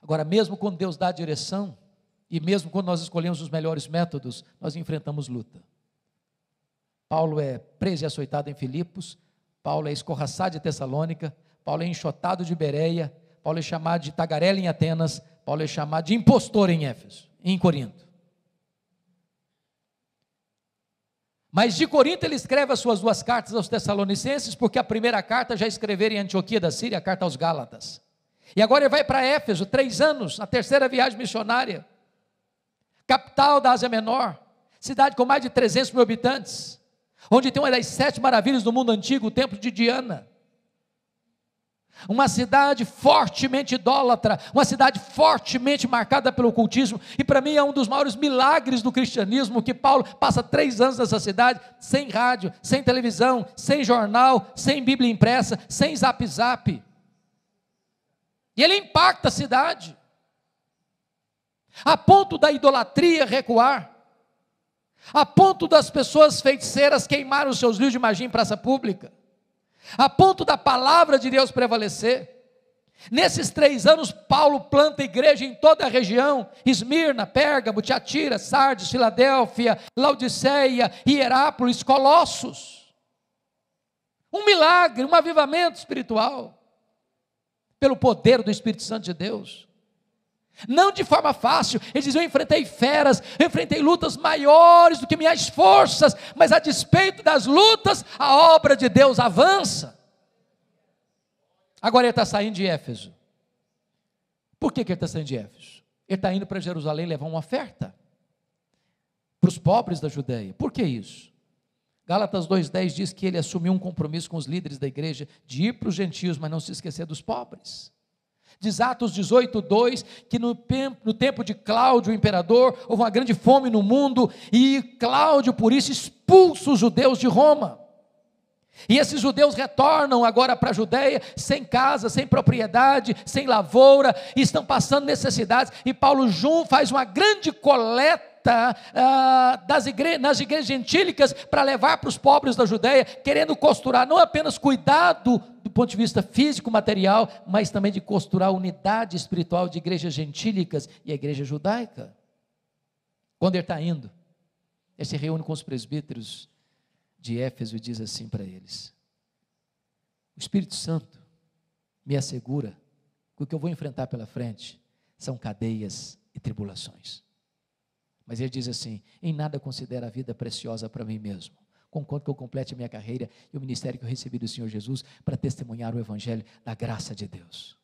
Agora, mesmo quando Deus dá a direção, e mesmo quando nós escolhemos os melhores métodos, nós enfrentamos luta. Paulo é preso e açoitado em Filipos, Paulo é escorraçado de Tessalônica, Paulo é enxotado de Bereia, Paulo é chamado de tagarela em Atenas, Paulo é chamado de impostor em Éfeso, em Corinto. Mas de Corinto ele escreve as suas 2 cartas aos Tessalonicenses, porque a primeira carta já escreveram em Antioquia da Síria, a carta aos Gálatas. E agora ele vai para Éfeso, 3 anos, a terceira viagem missionária, capital da Ásia Menor, cidade com mais de 300 mil habitantes, onde tem uma das 7 maravilhas do mundo antigo, o templo de Diana. Uma cidade fortemente idólatra, uma cidade fortemente marcada pelo ocultismo, e para mim é um dos maiores milagres do cristianismo, que Paulo passa 3 anos nessa cidade, sem rádio, sem televisão, sem jornal, sem Bíblia impressa, sem zap zap, e ele impacta a cidade, a ponto da idolatria recuar, a ponto das pessoas feiticeiras queimarem os seus livros de magia em praça pública, a ponto da palavra de Deus prevalecer. Nesses 3 anos, Paulo planta igreja em toda a região, Esmirna, Pérgamo, Tiatira, Sardes, Filadélfia, Laodiceia, Hierápolis, Colossos. Um milagre, um avivamento espiritual, pelo poder do Espírito Santo de Deus. Não de forma fácil, ele diz: eu enfrentei feras, eu enfrentei lutas maiores do que minhas forças, mas a despeito das lutas, a obra de Deus avança. Agora ele está saindo de Éfeso. Por que ele está saindo de Éfeso? Ele está indo para Jerusalém levar uma oferta para os pobres da Judeia. Por que isso? Gálatas 2,10 diz que ele assumiu um compromisso com os líderes da igreja, de ir para os gentios, mas não se esquecer dos pobres. Diz Atos 18:2, que no tempo de Cláudio, o imperador, houve uma grande fome no mundo, e Cláudio, por isso, expulsa os judeus de Roma, e esses judeus retornam agora para a Judeia, sem casa, sem propriedade, sem lavoura, e estão passando necessidades, e Paulo faz uma grande coleta nas igrejas gentílicas, para levar para os pobres da Judeia, querendo costurar, não apenas cuidado do ponto de vista físico, material, mas também de costurar a unidade espiritual de igrejas gentílicas e a igreja judaica. Quando ele está indo, ele se reúne com os presbíteros de Éfeso e diz assim para eles: o Espírito Santo me assegura que o que eu vou enfrentar pela frente são cadeias e tribulações. Mas ele diz assim: em nada considero a vida preciosa para mim mesmo, conquanto que eu complete a minha carreira e o ministério que eu recebi do Senhor Jesus, para testemunhar o evangelho da graça de Deus.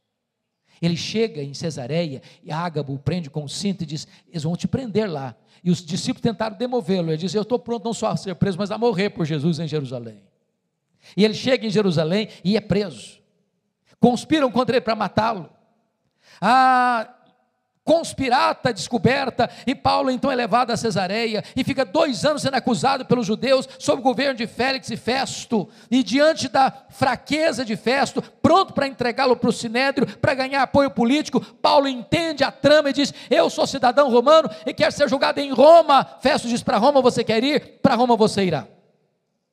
Ele chega em Cesareia, e Ágabo o prende com o cinto e diz: eles vão te prender lá. E os discípulos tentaram demovê-lo. Ele diz: eu estou pronto não só a ser preso, mas a morrer por Jesus em Jerusalém. E ele chega em Jerusalém e é preso. conspiram contra ele para matá-lo. A conspirata descoberta, e Paulo então é levado a Cesareia, e fica 2 anos sendo acusado pelos judeus, sob o governo de Félix e Festo, e diante da fraqueza de Festo, pronto para entregá-lo para o Sinédrio, para ganhar apoio político, Paulo entende a trama e diz: eu sou cidadão romano, e quero ser julgado em Roma. Festo diz: para Roma você quer ir? Para Roma você irá.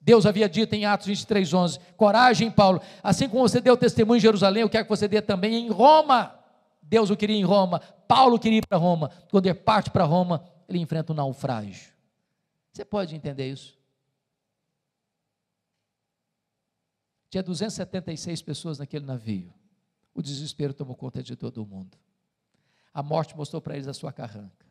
Deus havia dito em Atos 23:11, coragem, Paulo, assim como você deu testemunho em Jerusalém, eu quero que você dê também em Roma. Deus o queria em Roma, Paulo queria ir para Roma. Quando ele parte para Roma, ele enfrenta um naufrágio. Você pode entender isso? Tinha 276 pessoas naquele navio. O desespero tomou conta de todo mundo. A morte mostrou para eles a sua carranca.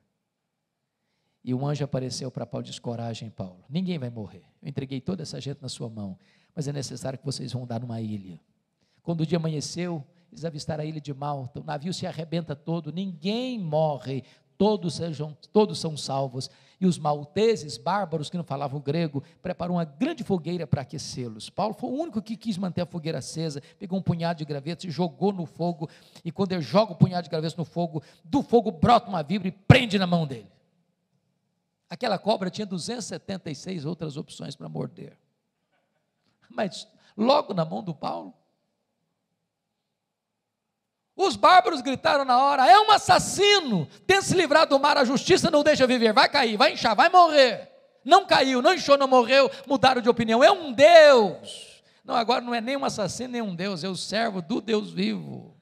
E um anjo apareceu para Paulo e disse: coragem, Paulo, ninguém vai morrer. Eu entreguei toda essa gente na sua mão, mas é necessário que vocês vão dar numa ilha. Quando o dia amanheceu, eles avistaram a ilha de Malta, o navio se arrebenta todo, ninguém morre, todos são salvos, e os malteses, bárbaros que não falavam grego, prepararam uma grande fogueira para aquecê-los. Paulo foi o único que quis manter a fogueira acesa, pegou um punhado de gravetos e jogou no fogo, e quando ele joga o punhado de gravetos no fogo, do fogo brota uma víbora e prende na mão dele. Aquela cobra tinha 276 outras opções para morder, mas logo na mão do Paulo, os bárbaros gritaram na hora: é um assassino, tenta se livrar do mar, a justiça não deixa viver, vai cair, vai inchar, vai morrer. Não caiu, não inchou, não morreu, mudaram de opinião, é um Deus. Não, agora não é nem um assassino, nem um Deus, é o servo do Deus vivo.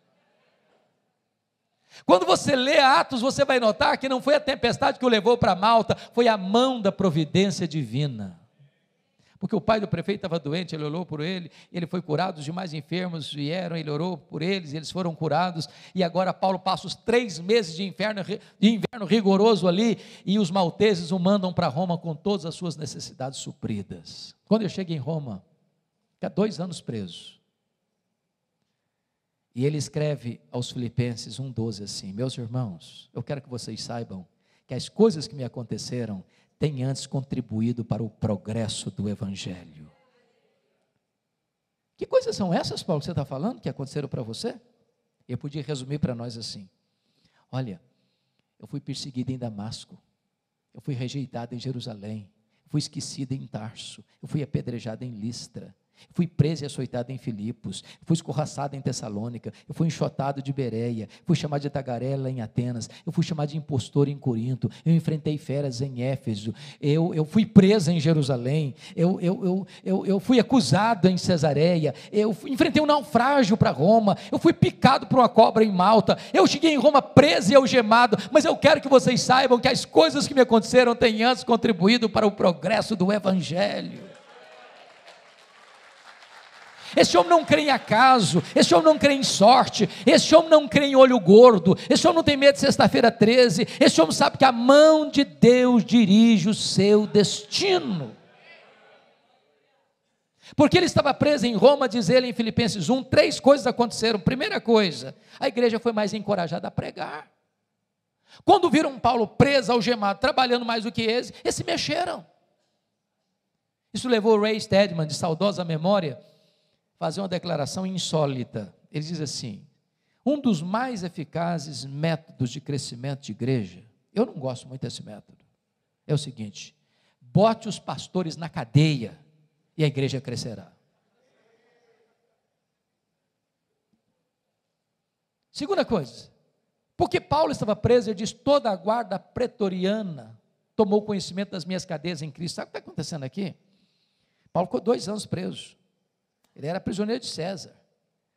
Quando você lê Atos, você vai notar que não foi a tempestade que o levou para Malta, foi a mão da providência divina. Porque o pai do prefeito estava doente, ele orou por ele, ele foi curado, os demais enfermos vieram, ele orou por eles, eles foram curados, e agora Paulo passa os 3 meses de inverno rigoroso ali, e os malteses o mandam para Roma com todas as suas necessidades supridas. Quando ele chega em Roma, fica 2 anos preso, e ele escreve aos Filipenses 1:12 assim: meus irmãos, eu quero que vocês saibam que as coisas que me aconteceram tem antes contribuído para o progresso do Evangelho. Que coisas são essas, Paulo, que você está falando, que aconteceram para você? Eu podia resumir para nós assim: olha, eu fui perseguido em Damasco, eu fui rejeitado em Jerusalém, fui esquecido em Tarso, eu fui apedrejado em Listra, fui preso e açoitado em Filipos, fui escorraçado em Tessalônica, eu fui enxotado de Bereia, fui chamado de tagarela em Atenas, eu fui chamado de impostor em Corinto, eu enfrentei feras em Éfeso, eu fui preso em Jerusalém, eu fui acusado em Cesareia, eu enfrentei um naufrágio para Roma, eu fui picado por uma cobra em Malta, eu cheguei em Roma preso e algemado, mas eu quero que vocês saibam que as coisas que me aconteceram têm antes contribuído para o progresso do Evangelho. Esse homem não crê em acaso, esse homem não crê em sorte, esse homem não crê em olho gordo, esse homem não tem medo de sexta-feira 13, esse homem sabe que a mão de Deus dirige o seu destino. Porque ele estava preso em Roma, diz ele em Filipenses 1, 3 coisas aconteceram. Primeira coisa, a igreja foi mais encorajada a pregar. Quando viram Paulo preso, algemado, trabalhando mais do que eles se mexeram. Isso levou Ray Stedman, de saudosa memória, fazer uma declaração insólita. Ele diz assim: um dos mais eficazes métodos de crescimento de igreja, eu não gosto muito desse método, é o seguinte: bote os pastores na cadeia e a igreja crescerá. Segunda coisa, porque Paulo estava preso, ele diz: toda a guarda pretoriana tomou conhecimento das minhas cadeias em Cristo. Sabe o que está acontecendo aqui? Paulo ficou 2 anos preso. Ele era prisioneiro de César,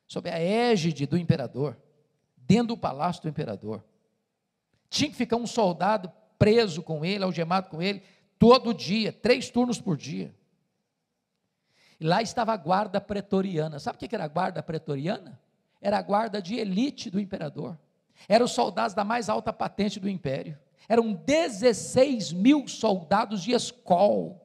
sob a égide do imperador, dentro do palácio do imperador. Tinha que ficar um soldado preso com ele, algemado com ele, todo dia, 3 turnos por dia. E lá estava a guarda pretoriana. Sabe o que era a guarda pretoriana? Era a guarda de elite do imperador. Eram os soldados da mais alta patente do império. Eram 16 mil soldados de escol,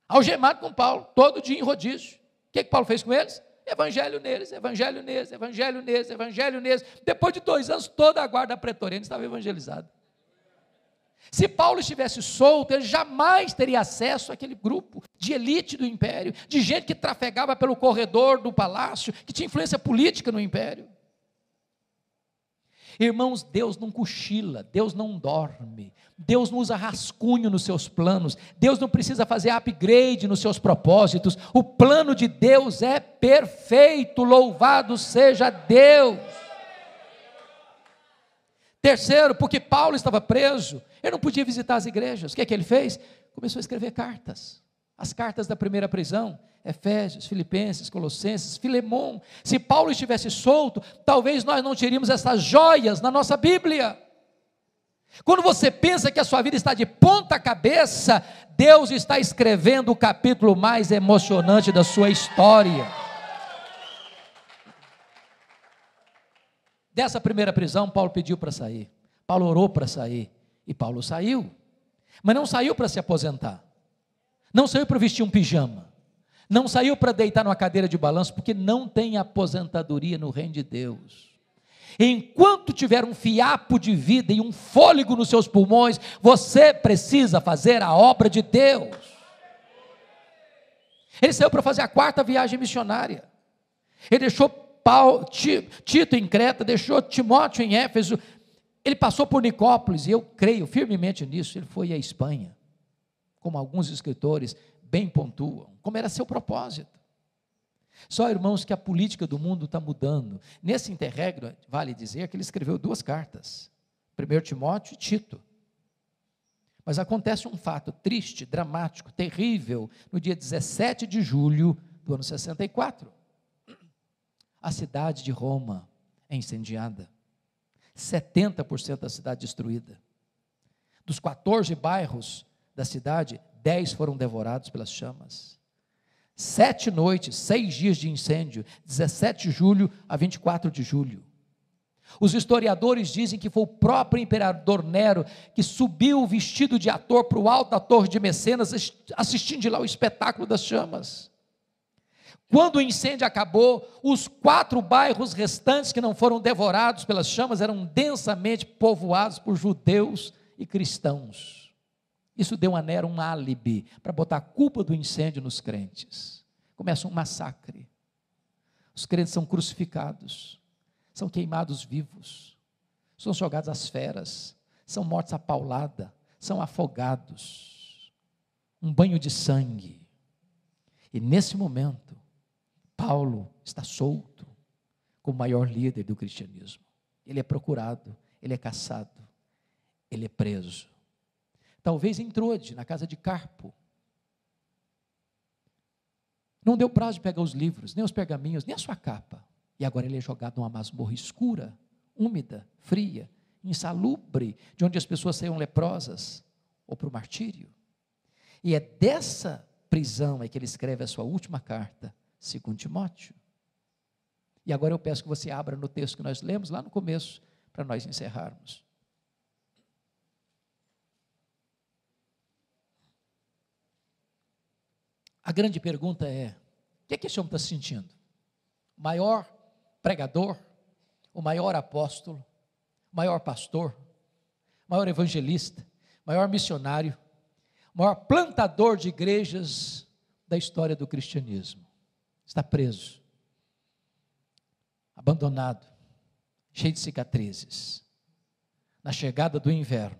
algemado com Paulo, todo dia em rodízio. O que Paulo fez com eles? Evangelho neles, evangelho neles, evangelho neles, evangelho neles. Depois de 2 anos, toda a guarda pretoriana estava evangelizada. Se Paulo estivesse solto, ele jamais teria acesso àquele grupo de elite do império, de gente que trafegava pelo corredor do palácio, que tinha influência política no império. Irmãos, Deus não cochila, Deus não dorme, Deus não usa rascunho nos seus planos, Deus não precisa fazer upgrade nos seus propósitos. O plano de Deus é perfeito, louvado seja Deus. Terceiro, porque Paulo estava preso, ele não podia visitar as igrejas. O que é que ele fez? Começou a escrever cartas, as cartas da primeira prisão, Efésios, Filipenses, Colossenses, Filemão. Se Paulo estivesse solto, talvez nós não teríamos essas joias na nossa Bíblia. Quando você pensa que a sua vida está de ponta cabeça, Deus está escrevendo o capítulo mais emocionante da sua história. Dessa primeira prisão, Paulo pediu para sair, Paulo orou para sair, e Paulo saiu, mas não saiu para se aposentar, não saiu para vestir um pijama, não saiu para deitar numa cadeira de balanço, porque não tem aposentadoria no reino de Deus. Enquanto tiver um fiapo de vida e um fôlego nos seus pulmões, você precisa fazer a obra de Deus. Ele saiu para fazer a 4ª viagem missionária, ele deixou Tito em Creta, deixou Timóteo em Éfeso, ele passou por Nicópolis, e eu creio firmemente nisso, ele foi à Espanha, como alguns escritores bem pontuam, como era seu propósito. Só, irmãos, que a política do mundo está mudando. Nesse interregno, vale dizer que ele escreveu 2 cartas, 1 Timóteo e Tito. Mas acontece um fato triste, dramático, terrível, no dia 17 de julho do ano 64. A cidade de Roma é incendiada, 70% da cidade destruída. Dos 14 bairros da cidade, 10 foram devorados pelas chamas. 7 noites, 6 dias de incêndio, 17 de julho a 24 de julho. Os historiadores dizem que foi o próprio imperador Nero que subiu vestido de ator para o alto da torre de Mecenas, assistindo de lá o espetáculo das chamas. Quando o incêndio acabou, os 4 bairros restantes que não foram devorados pelas chamas eram densamente povoados por judeus e cristãos. Isso deu a Nero um álibi para botar a culpa do incêndio nos crentes. Começa um massacre. Os crentes são crucificados, são queimados vivos, são jogados às feras, são mortos à paulada, são afogados. Um banho de sangue. E nesse momento, Paulo está solto como o maior líder do cristianismo. Ele é procurado, ele é caçado, ele é preso. Talvez em Trode, na casa de Carpo. Não deu prazo de pegar os livros, nem os pergaminhos, nem a sua capa. E agora ele é jogado numa masmorra escura, úmida, fria, insalubre, de onde as pessoas saíam leprosas, ou para o martírio. E é dessa prisão é que ele escreve a sua última carta, 2 Timóteo. E agora eu peço que você abra no texto que nós lemos lá no começo, para nós encerrarmos. A grande pergunta é: o que é que esse homem está sentindo? O maior pregador, o maior apóstolo, o maior pastor, o maior evangelista, o maior missionário, o maior plantador de igrejas da história do cristianismo. Está preso, abandonado, cheio de cicatrizes. Na chegada do inverno,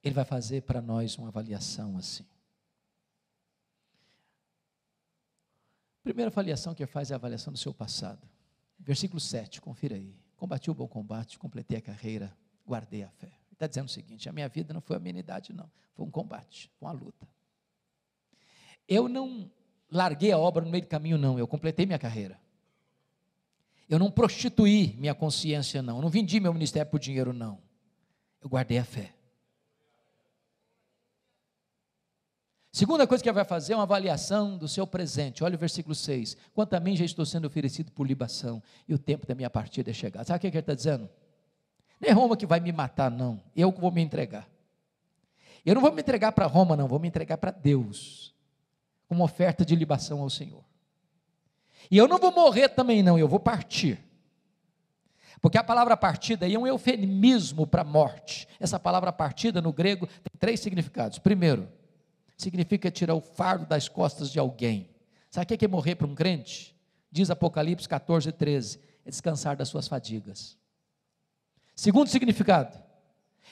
ele vai fazer para nós uma avaliação assim. A primeira avaliação que ele faz é a avaliação do seu passado. Versículo 7, confira aí. Combati o bom combate, completei a carreira, guardei a fé. Ele está dizendo o seguinte: a minha vida não foi amenidade não, foi um combate, foi uma luta. Eu não larguei a obra no meio do caminho não, eu completei minha carreira. Eu não prostituí minha consciência não, eu não vendi meu ministério por dinheiro não. Eu guardei a fé. Segunda coisa que ele vai fazer é uma avaliação do seu presente. Olha o versículo 6. Quanto a mim já estou sendo oferecido por libação, e o tempo da minha partida é chegado. Sabe o que ele está dizendo? Não é Roma que vai me matar não, eu que vou me entregar. Eu não vou me entregar para Roma não, vou me entregar para Deus, como oferta de libação ao Senhor. E eu não vou morrer também não, eu vou partir. Porque a palavra partida aí é um eufemismo para morte. Essa palavra partida no grego tem 3 significados. Primeiro, significa tirar o fardo das costas de alguém. Sabe o que é morrer para um crente? Diz Apocalipse 14:13, é descansar das suas fadigas. Segundo significado,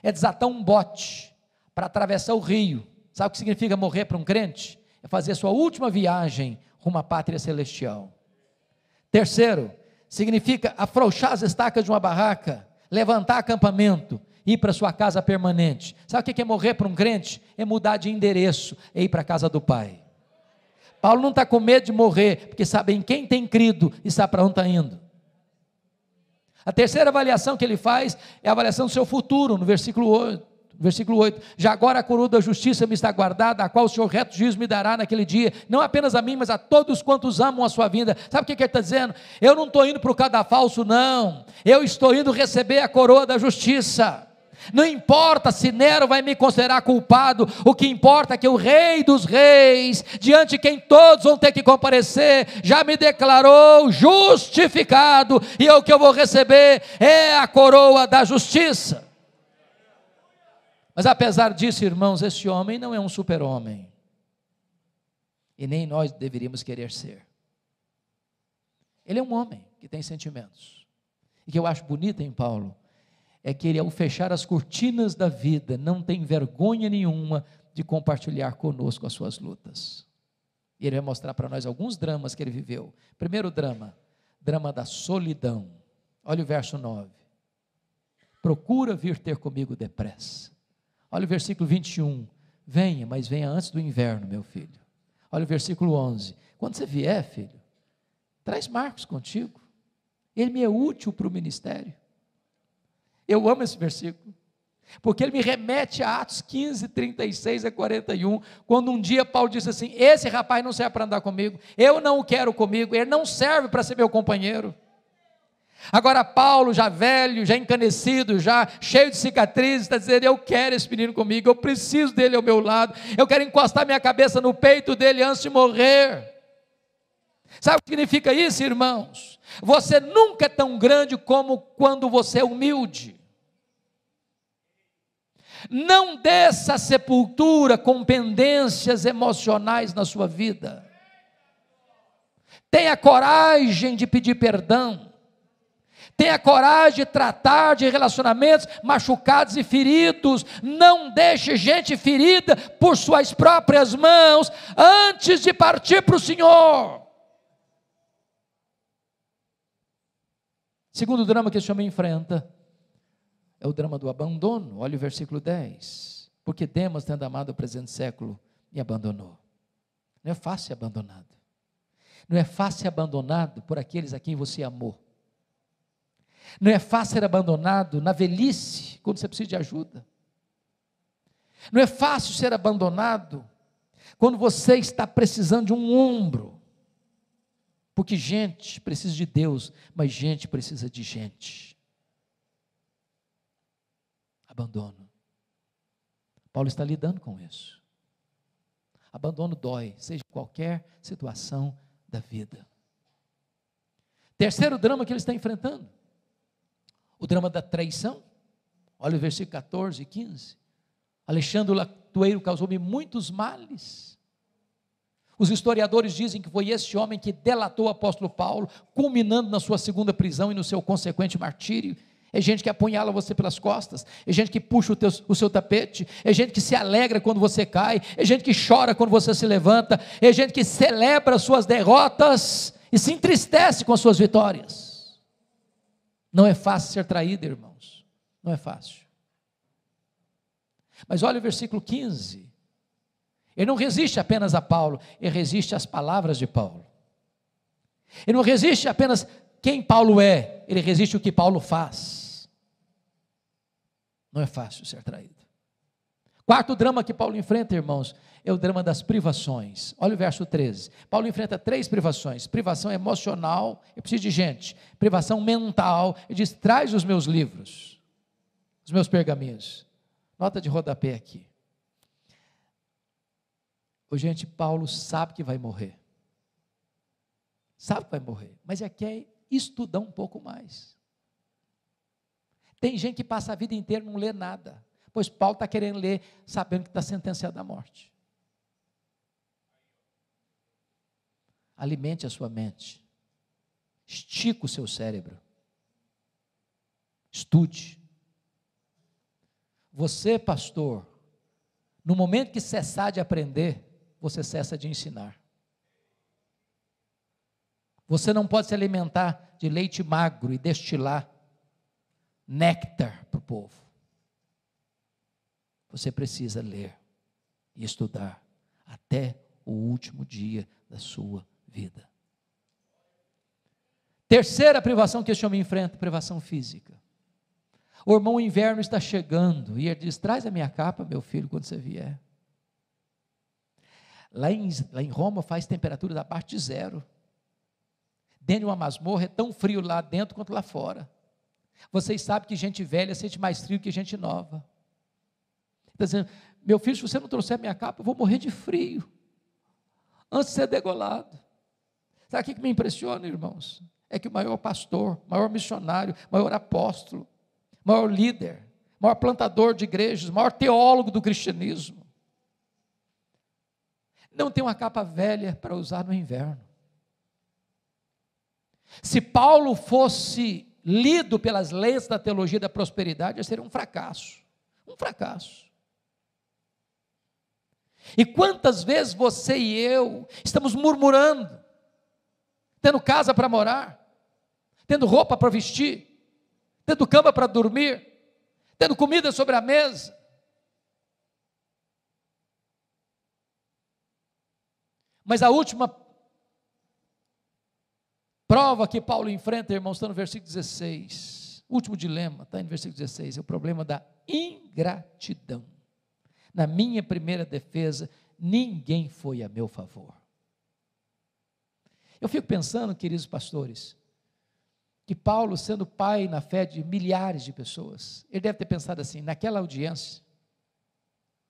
é desatar um bote para atravessar o rio. Sabe o que significa morrer para um crente? É fazer a sua última viagem rumo à pátria celestial. Terceiro, significa afrouxar as estacas de uma barraca, levantar acampamento, ir para sua casa permanente. Sabe o que é morrer para um crente? É mudar de endereço, é ir para a casa do Pai. Paulo não está com medo de morrer, porque sabe em quem tem crido e sabe para onde está indo. A terceira avaliação que ele faz é a avaliação do seu futuro, no versículo 8. Já agora a coroa da justiça me está guardada, a qual o Senhor reto juízo me dará naquele dia, não apenas a mim, mas a todos quantos amam a sua vinda. Sabe o que ele está dizendo? Eu não estou indo para o cadafalso, não, eu estou indo receber a coroa da justiça. Não importa se Nero vai me considerar culpado, o que importa é que o Rei dos Reis, diante de quem todos vão ter que comparecer, já me declarou justificado, e o que eu vou receber é a coroa da justiça. Mas apesar disso, irmãos, esse homem não é um super-homem, e nem nós deveríamos querer ser. Ele é um homem que tem sentimentos, e que eu acho bonito em Paulo, é que ele, ao fechar as cortinas da vida, não tem vergonha nenhuma de compartilhar conosco as suas lutas. E ele vai mostrar para nós alguns dramas que ele viveu. Primeiro drama da solidão. Olha o verso 9. Procura vir ter comigo depressa. Olha o versículo 21. Venha, mas venha antes do inverno, meu filho. Olha o versículo 11. Quando você vier, filho, traz Marcos contigo. Ele me é útil para o ministério. Eu amo esse versículo, porque ele me remete a Atos 15, 36 a 41, quando um dia Paulo disse assim, esse rapaz não serve para andar comigo, eu não o quero comigo, ele não serve para ser meu companheiro. Agora Paulo, já velho, já encanecido, já cheio de cicatrizes, está dizendo, eu quero esse menino comigo, eu preciso dele ao meu lado, eu quero encostar minha cabeça no peito dele antes de morrer. Sabe o que significa isso, irmãos? Você nunca é tão grande como quando você é humilde. Não desça a sepultura com pendências emocionais na sua vida. Tenha coragem de pedir perdão. Tenha coragem de tratar de relacionamentos machucados e feridos. Não deixe gente ferida por suas próprias mãos antes de partir para o Senhor. Segundo drama que esse homem enfrenta é o drama do abandono. Olha o versículo 10. Porque Demas, tendo amado o presente século, me abandonou. Não é fácil ser abandonado. Não é fácil ser abandonado por aqueles a quem você amou. Não é fácil ser abandonado na velhice, quando você precisa de ajuda. Não é fácil ser abandonado quando você está precisando de um ombro. Porque gente precisa de Deus, mas gente precisa de gente. Abandono. Paulo está lidando com isso. Abandono dói, seja em qualquer situação da vida. Terceiro drama que ele está enfrentando, o drama da traição. Olha o versículo 14 e 15. Alexandre o latoeiro causou-me muitos males. Os historiadores dizem que foi esse homem que delatou o apóstolo Paulo, culminando na sua segunda prisão e no seu consequente martírio. É gente que apunhala você pelas costas, é gente que puxa o seu tapete, é gente que se alegra quando você cai, é gente que chora quando você se levanta, é gente que celebra as suas derrotas e se entristece com as suas vitórias. Não é fácil ser traído, irmãos, não é fácil. Mas olha o versículo 15, ele não resiste apenas a Paulo, ele resiste às palavras de Paulo. Ele não resiste apenas quem Paulo é, ele resiste o que Paulo faz. Não é fácil ser traído. Quarto drama que Paulo enfrenta, irmãos, é o drama das privações. Olha o verso 13. Paulo enfrenta 3 privações. Privação emocional, eu preciso de gente. Privação mental, ele diz, traz os meus livros, os meus pergaminhos. Nota de rodapé aqui. Gente, Paulo sabe que vai morrer. Sabe que vai morrer, mas quer estudar um pouco mais. Tem gente que passa a vida inteira e não lê nada, pois Paulo está querendo ler, sabendo que está sentenciado à morte. Alimente a sua mente, estica o seu cérebro, estude. Você, pastor, no momento que cessar de aprender, você cessa de ensinar. Você não pode se alimentar de leite magro e destilar néctar para o povo. Você precisa ler e estudar até o último dia da sua vida. Terceira privação que este homem enfrenta, privação física. O irmão, o inverno está chegando, e ele diz: traz a minha capa, meu filho, quando você vier. Lá em Roma faz temperatura abaixo de zero. Dentro de uma masmorra é tão frio lá dentro quanto lá fora. Vocês sabem que gente velha sente mais frio que gente nova. Está dizendo: meu filho, se você não trouxer a minha capa, eu vou morrer de frio, antes de ser degolado. Sabe o que me impressiona, irmãos? É que o maior pastor, maior missionário, maior apóstolo, maior líder, maior plantador de igrejas, maior teólogo do cristianismo, não tem uma capa velha para usar no inverno. Se Paulo fosse lido pelas leis da teologia da prosperidade, seria um fracasso. Um fracasso. E quantas vezes você e eu estamos murmurando, tendo casa para morar, tendo roupa para vestir, tendo cama para dormir, tendo comida sobre a mesa. Mas a última prova que Paulo enfrenta, irmãos, está no versículo 16. O último dilema está no versículo 16, é o problema da ingratidão. Na minha primeira defesa, ninguém foi a meu favor. Eu fico pensando, queridos pastores, que Paulo, sendo pai na fé de milhares de pessoas, ele deve ter pensado assim: naquela audiência,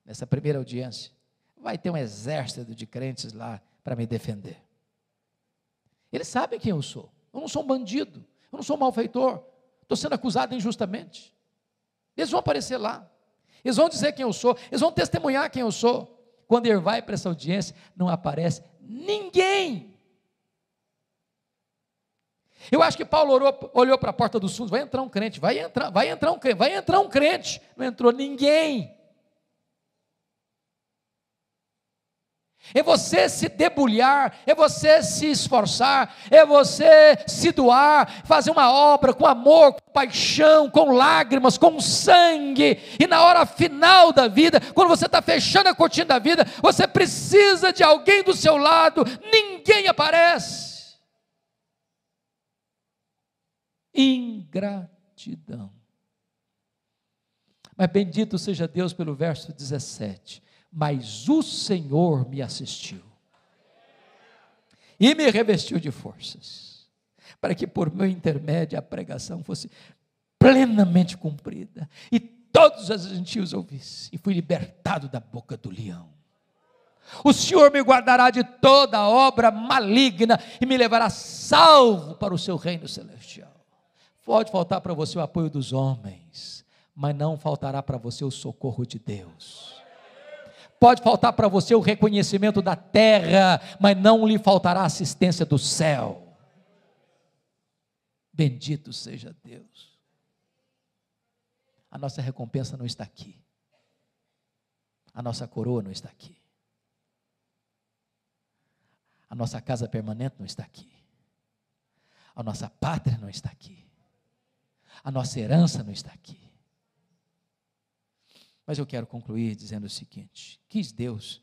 nessa primeira audiência, vai ter um exército de crentes lá para me defender. Eles sabem quem eu sou. Eu não sou um bandido, eu não sou um malfeitor, estou sendo acusado injustamente. Eles vão aparecer lá, eles vão dizer quem eu sou, eles vão testemunhar quem eu sou. Quando ele vai para essa audiência, não aparece ninguém. Eu acho que Paulo olhou para a porta dos fundos: vai entrar um crente, vai entrar um crente. Não entrou ninguém. É você se debulhar, é você se esforçar, é você se doar, fazer uma obra com amor, com paixão, com lágrimas, com sangue, e na hora final da vida, quando você está fechando a cortina da vida, você precisa de alguém do seu lado, ninguém aparece. Ingratidão. Mas bendito seja Deus pelo verso 17. Mas o Senhor me assistiu e me revestiu de forças, para que por meu intermédio a pregação fosse plenamente cumprida, e todos os gentios ouvissem, e fui libertado da boca do leão. O Senhor me guardará de toda obra maligna, e me levará salvo para o seu reino celestial. Pode faltar para você o apoio dos homens, mas não faltará para você o socorro de Deus. Pode faltar para você o reconhecimento da terra, mas não lhe faltará a assistência do céu. Bendito seja Deus. A nossa recompensa não está aqui. A nossa coroa não está aqui. A nossa casa permanente não está aqui. A nossa pátria não está aqui. A nossa herança não está aqui. Mas eu quero concluir dizendo o seguinte: quis Deus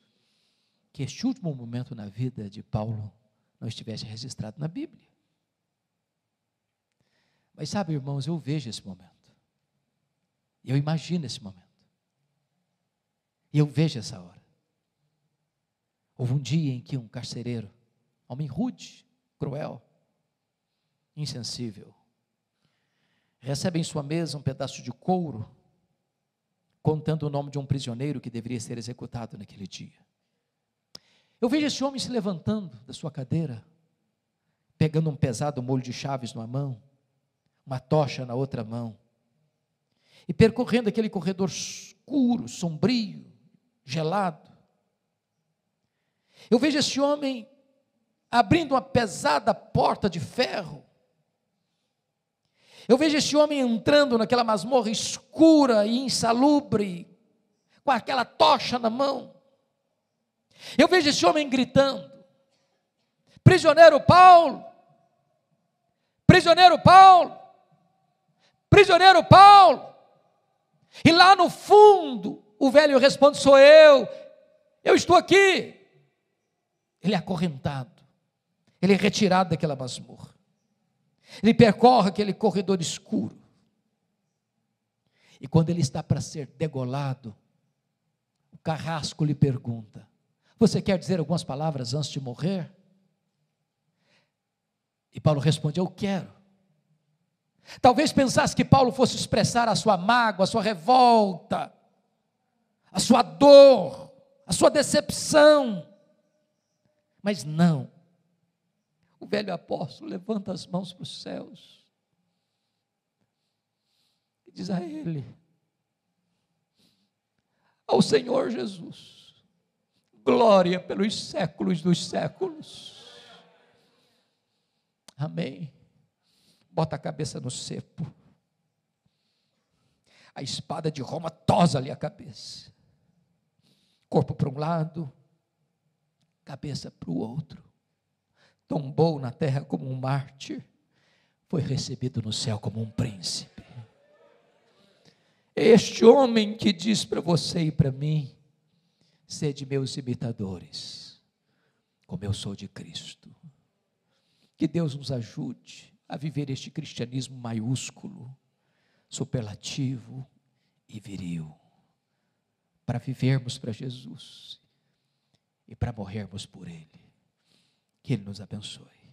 que este último momento na vida de Paulo não estivesse registrado na Bíblia. Mas sabe, irmãos, eu vejo esse momento, eu imagino esse momento, e eu vejo essa hora. Houve um dia em que um carcereiro, homem rude, cruel, insensível, recebe em sua mesa um pedaço de couro, contando o nome de um prisioneiro que deveria ser executado naquele dia. Eu vejo esse homem se levantando da sua cadeira, pegando um pesado molho de chaves numa mão, uma tocha na outra mão, E percorrendo aquele corredor escuro, sombrio, gelado, eu vejo esse homem abrindo uma pesada porta de ferro. Eu vejo esse homem entrando naquela masmorra escura e insalubre, com aquela tocha na mão. Eu vejo esse homem gritando: prisioneiro Paulo, prisioneiro Paulo, prisioneiro Paulo. E lá no fundo, o velho responde: sou eu estou aqui. Ele é acorrentado, ele é retirado daquela masmorra, ele percorre aquele corredor escuro, e quando ele está para ser degolado, o carrasco lhe pergunta: você quer dizer algumas palavras antes de morrer? E Paulo responde: eu quero. Talvez pensasse que Paulo fosse expressar a sua mágoa, a sua revolta, a sua dor, a sua decepção, mas não. O velho apóstolo levanta as mãos para os céus e diz a ele: ao Senhor Jesus, glória pelos séculos dos séculos. Amém. Bota a cabeça no cepo. A espada de Roma tosa-lhe a cabeça. Corpo para um lado, cabeça para o outro. Tombou na terra como um mártir, foi recebido no céu como um príncipe. Este homem que diz para você e para mim: sede meus imitadores, como eu sou de Cristo. Que Deus nos ajude a viver este cristianismo maiúsculo, superlativo e viril, para vivermos para Jesus e para morrermos por Ele. Que Ele nos abençoe.